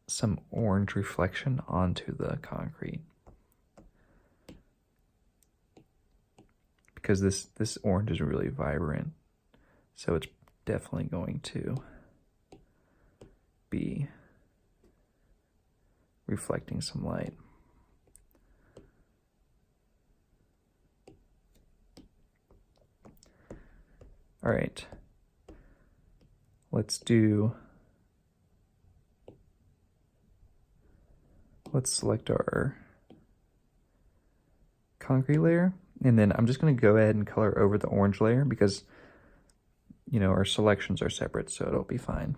some orange reflection onto the concrete. Because this orange is really vibrant, so it's definitely going to be reflecting some light. All right, let's select our concrete layer, and then I'm just going to go ahead and color over the orange layer because, you know, our selections are separate, so it'll be fine.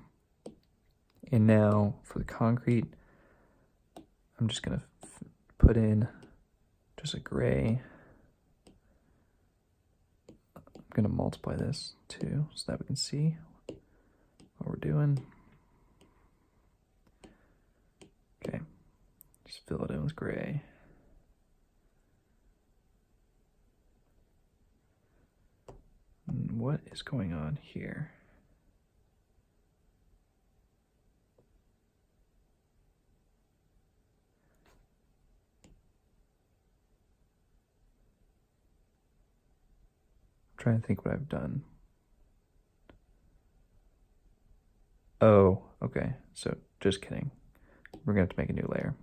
And now for the concrete, I'm just going to put in just a gray. I'm going to multiply this too so that we can see what we're doing. Okay, just fill it in with gray. What is going on here? I'm trying to think what I've done. Oh, okay. So just kidding. We're gonna have to make a new layer.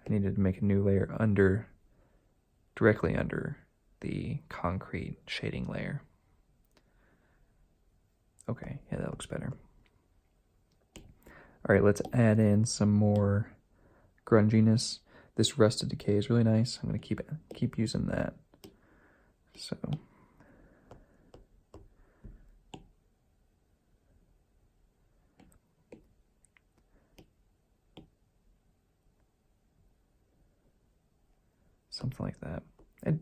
I needed to make a new layer directly under the concrete shading layer. Okay, yeah, that looks better. All right, let's add in some more grunginess. This Rusted Decay is really nice. I'm gonna keep using that. So. Something like that. And,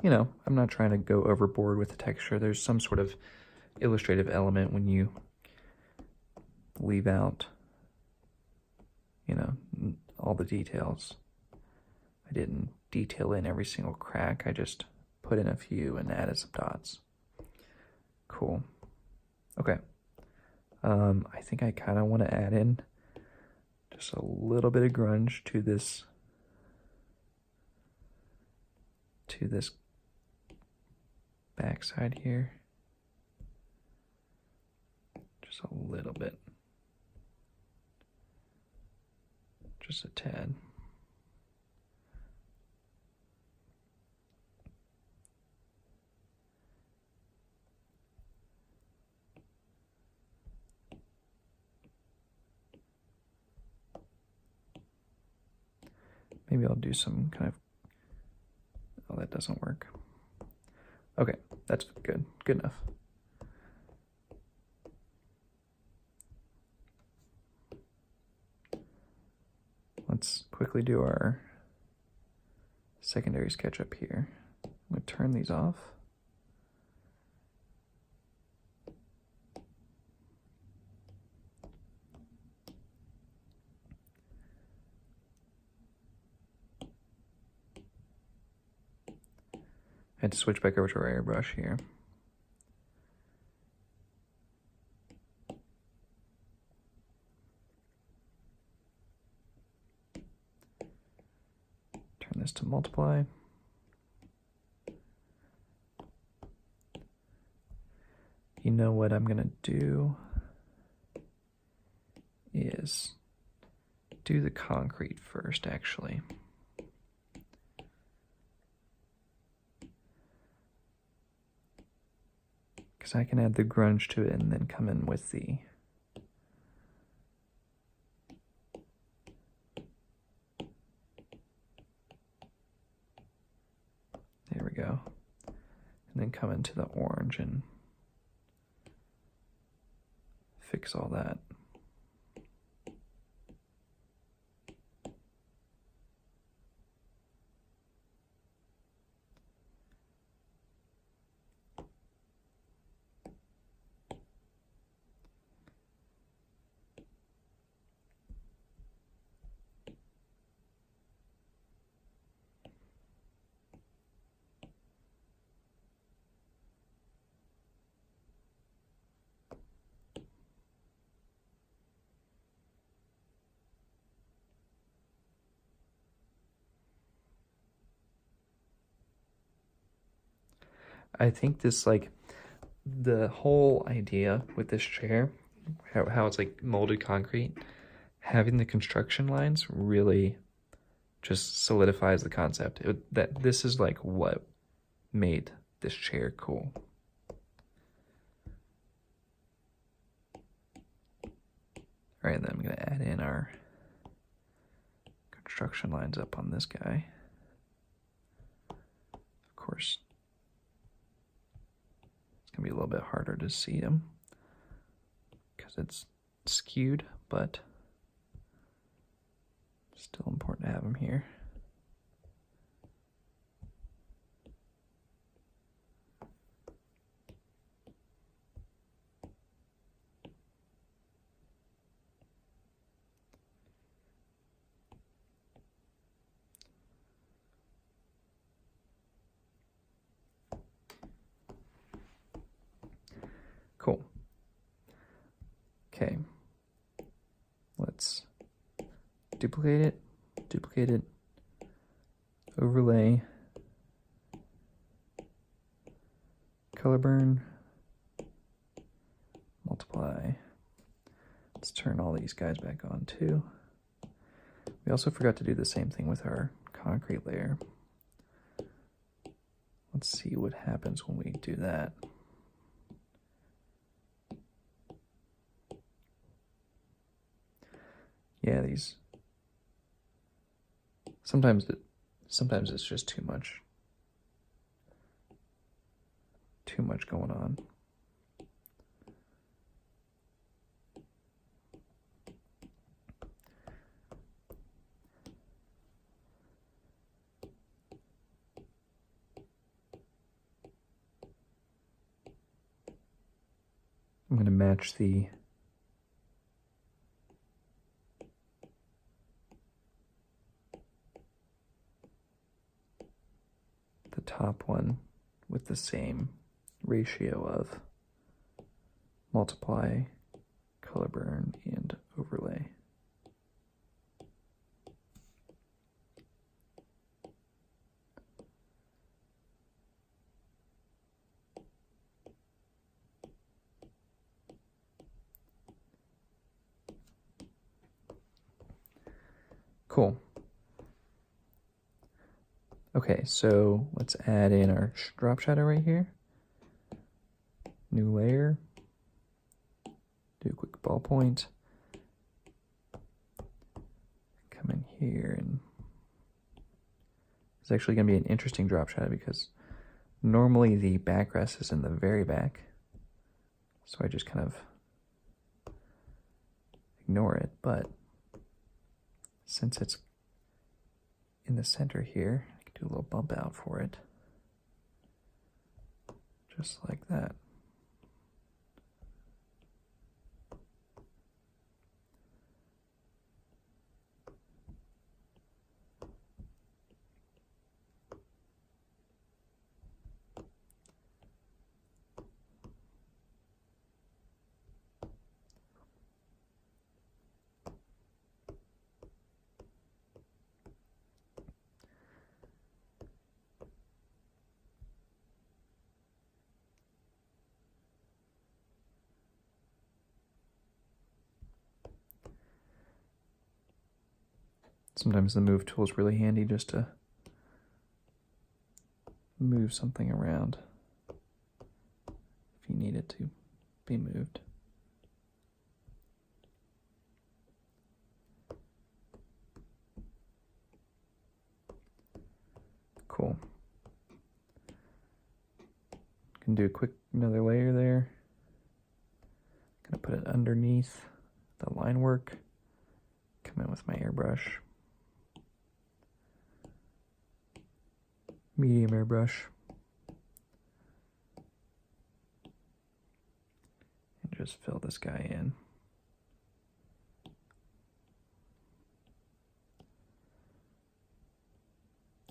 you know, I'm not trying to go overboard with the texture. There's some sort of illustrative element when you leave out, you know, all the details. I didn't detail in every single crack. I just put in a few and added some dots. Cool. Okay. I think I kind of want to add in just a little bit of grunge to this backside here. Just a little bit. Just a tad. Maybe I'll do some kind of, oh, that doesn't work. Okay, that's good, good enough. Let's quickly do our secondary sketch up here. I'm going to turn these off. I had to switch back over to our airbrush here. Turn this to multiply. You know what I'm gonna do is do the concrete first, actually. Because I can add the grunge to it and then come in with the there we go. And then come into the orange and fix all that. I think this, like, the whole idea with this chair, how it's like molded concrete, having the construction lines really just solidifies the concept. That this is like what made this chair cool. All right, then I'm gonna add in our construction lines up on this guy. Of course, it's gonna be a little bit harder to see them because it's skewed, but still important to have them here. Cool. Okay. Let's duplicate it, overlay, color burn, multiply. Let's turn all these guys back on too. We also forgot to do the same thing with our concrete layer. Let's see what happens when we do that. Yeah, these sometimes it's just too much going on. I'm going to match the top one with the same ratio of multiply, color burn, and overlay. Cool. Okay, so let's add in our drop shadow right here. New layer. Do a quick ballpoint. Come in here and It's actually going to be an interesting drop shadow because normally the backrest is in the very back. So I just kind of ignore it, but since it's in the center here, I can do a little bump out for it. Just like that. Sometimes the move tool is really handy just to move something around if you need it to be moved. Cool. Can do a quick another layer there. Gonna put it underneath the line work. Come in with my airbrush. Medium airbrush. And just fill this guy in.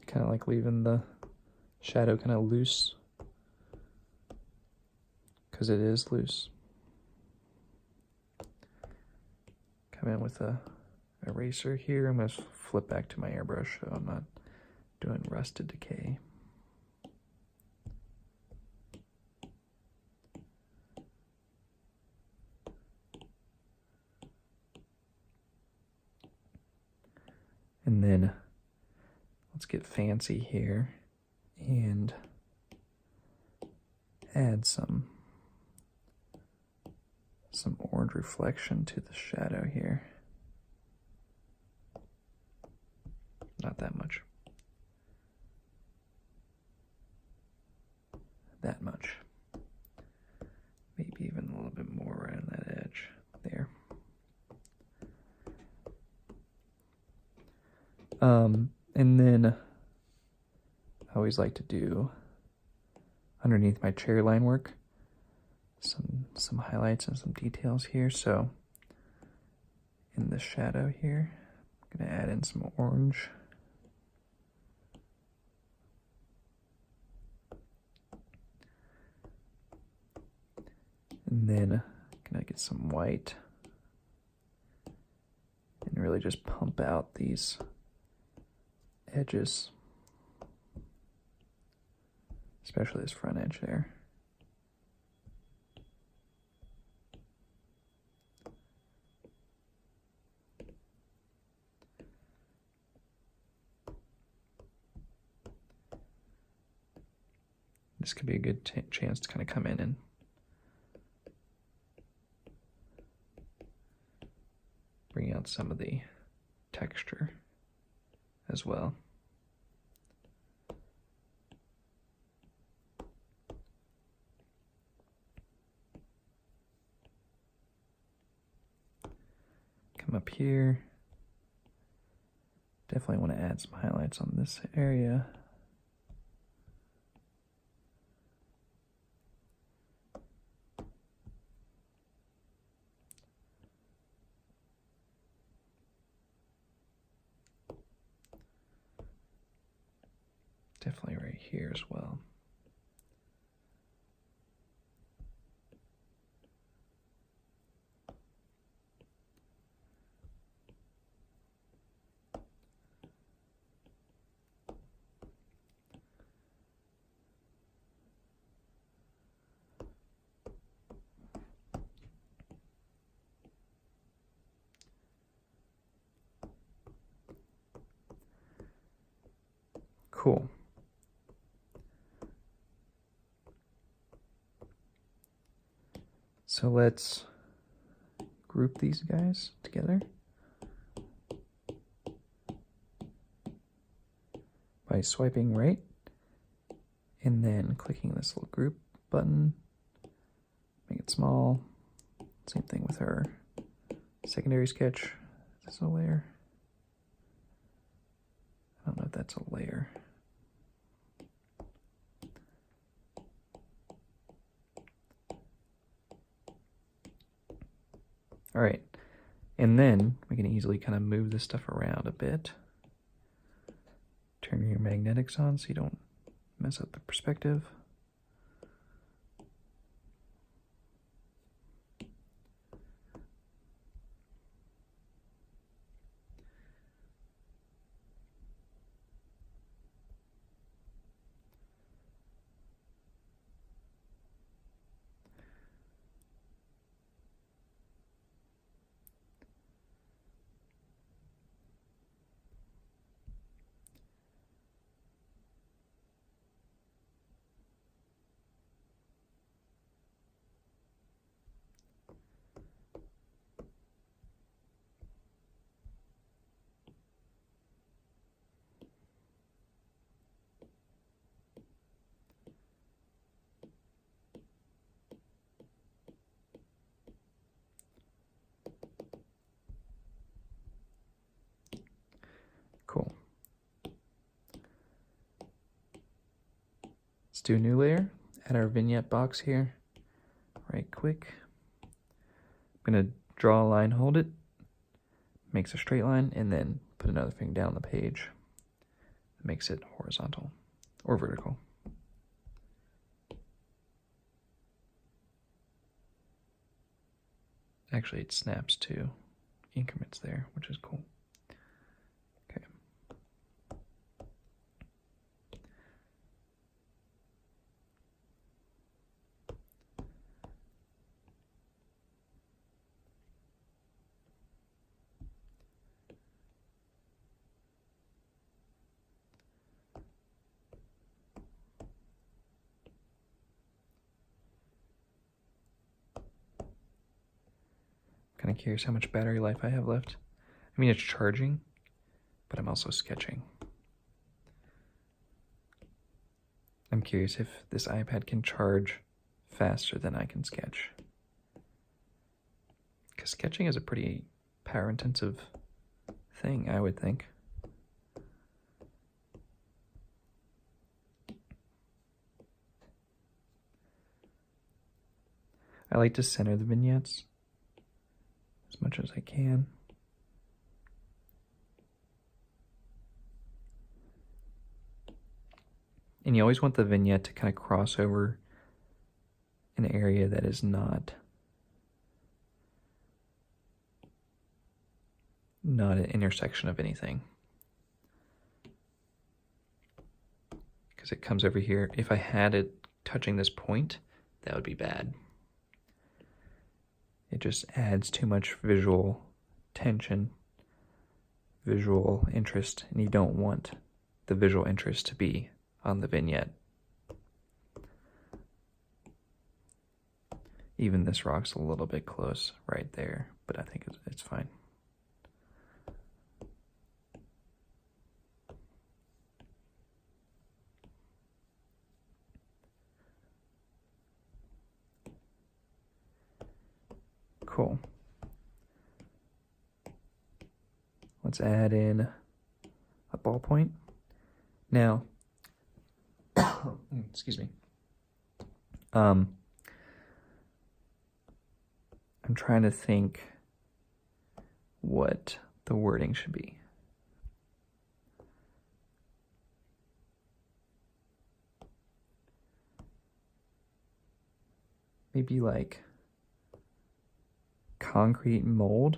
Kind of like leaving the shadow kind of loose, because it is loose. Come in with a eraser here. I'm going to flip back to my airbrush so I'm not doing rusted decay. And then let's get fancy here and add some orange reflection to the shadow here. Not that much. That much. Maybe even a little bit more around that edge there. And then I always like to do underneath my cherry line work some highlights and some details here. So in the shadow here, I'm going to add in some orange. And then I'm going to get some white and really just pump out these edges, especially this front edge there. This could be a good chance to kind of come in and bring out some of the texture as well. Come up here. Definitely want to add some highlights on this area. Definitely right here as well. Cool. So let's group these guys together by swiping right and then clicking this little group button, make it small. Same thing with our secondary sketch. Is this a layer? I don't know if that's a layer. All right, and then we can easily kind of move this stuff around a bit. Turn your magnetics on so you don't mess up the perspective. Cool. Let's do a new layer. Add our vignette box here. Right click. I'm going to draw a line, hold it, makes a straight line, and then put another thing down the page that makes it horizontal or vertical. Actually, it snaps to increments there, which is cool. Okay. Kind of curious how much battery life I have left. I mean, it's charging, but I'm also sketching. I'm curious if this iPad can charge faster than I can sketch. Because sketching is a pretty power-intensive thing, I would think. I like to center the vignettes as much as I can. And you always want the vignette to kind of cross over an area that is not an intersection of anything. Because it comes over here. If I had it touching this point, that would be bad. It just adds too much visual tension, visual interest, and you don't want the visual interest to be on the vignette. Even this rock's a little bit close right there, but I think it's fine. Cool. Let's add in a ballpoint. Now, excuse me. I'm trying to think what the wording should be. Maybe like concrete mold,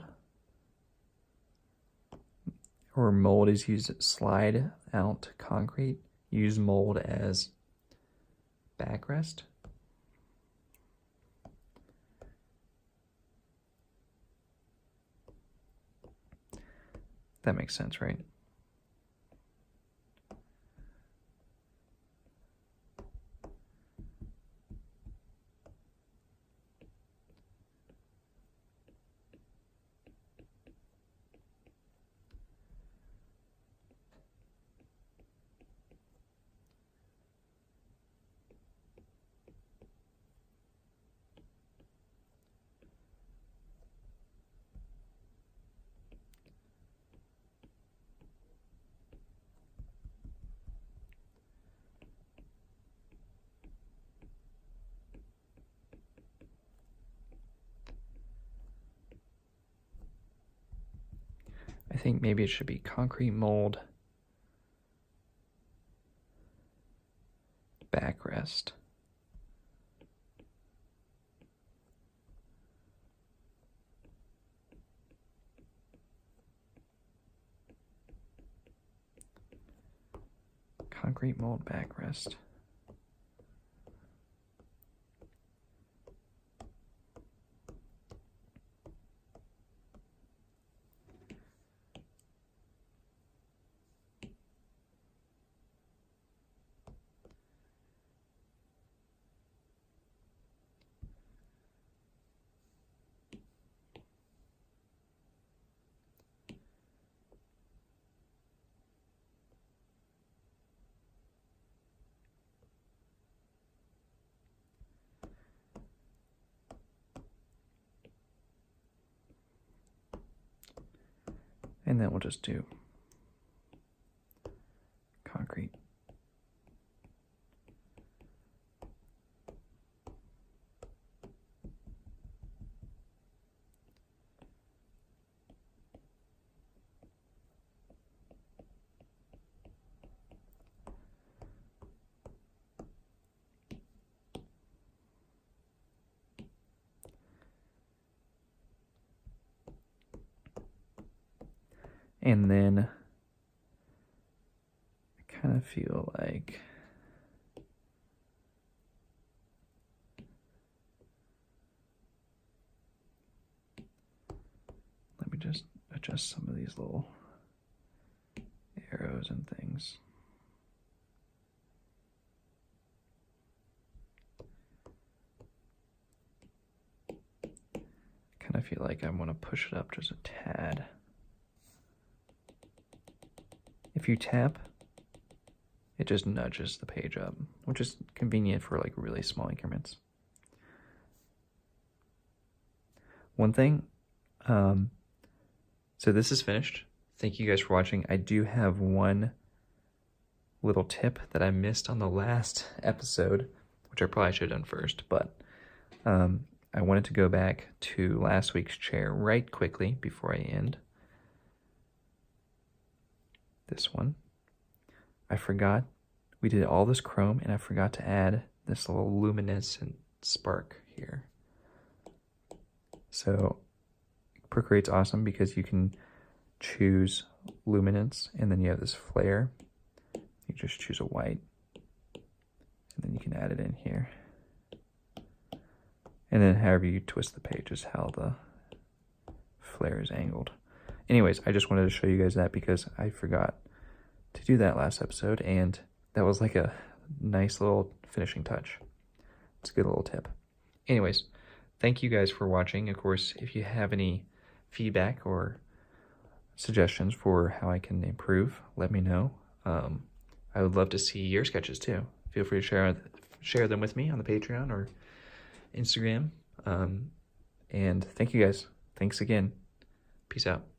or mold is used to slide out concrete. Use mold as backrest. That makes sense, right? think maybe it should be concrete mold backrest. Concrete mold backrest. And then we'll just do concrete. And then I kind of feel like let me just adjust some of these little arrows and things. Kind of feel like I want to push it up just a tad. If you tap, it just nudges the page up, which is convenient for like really small increments. One thing, so this is finished. Thank you guys for watching. I do have one little tip that I missed on the last episode, which I probably should have done first, but I wanted to go back to last week's chair right quickly before I end. This one. I forgot, we did all this chrome and I forgot to add this little luminescent spark here. So Procreate's awesome because you can choose luminance and then you have this flare. You just choose a white and then you can add it in here. And then however you twist the page is how the flare is angled. Anyways, I just wanted to show you guys that because I forgot to do that last episode, and that was like a nice little finishing touch. It's a good little tip. Anyways, thank you guys for watching. Of course, if you have any feedback or suggestions for how I can improve, let me know. I would love to see your sketches too. Feel free to share them with me on the Patreon or Instagram. And thank you guys. Thanks again. Peace out.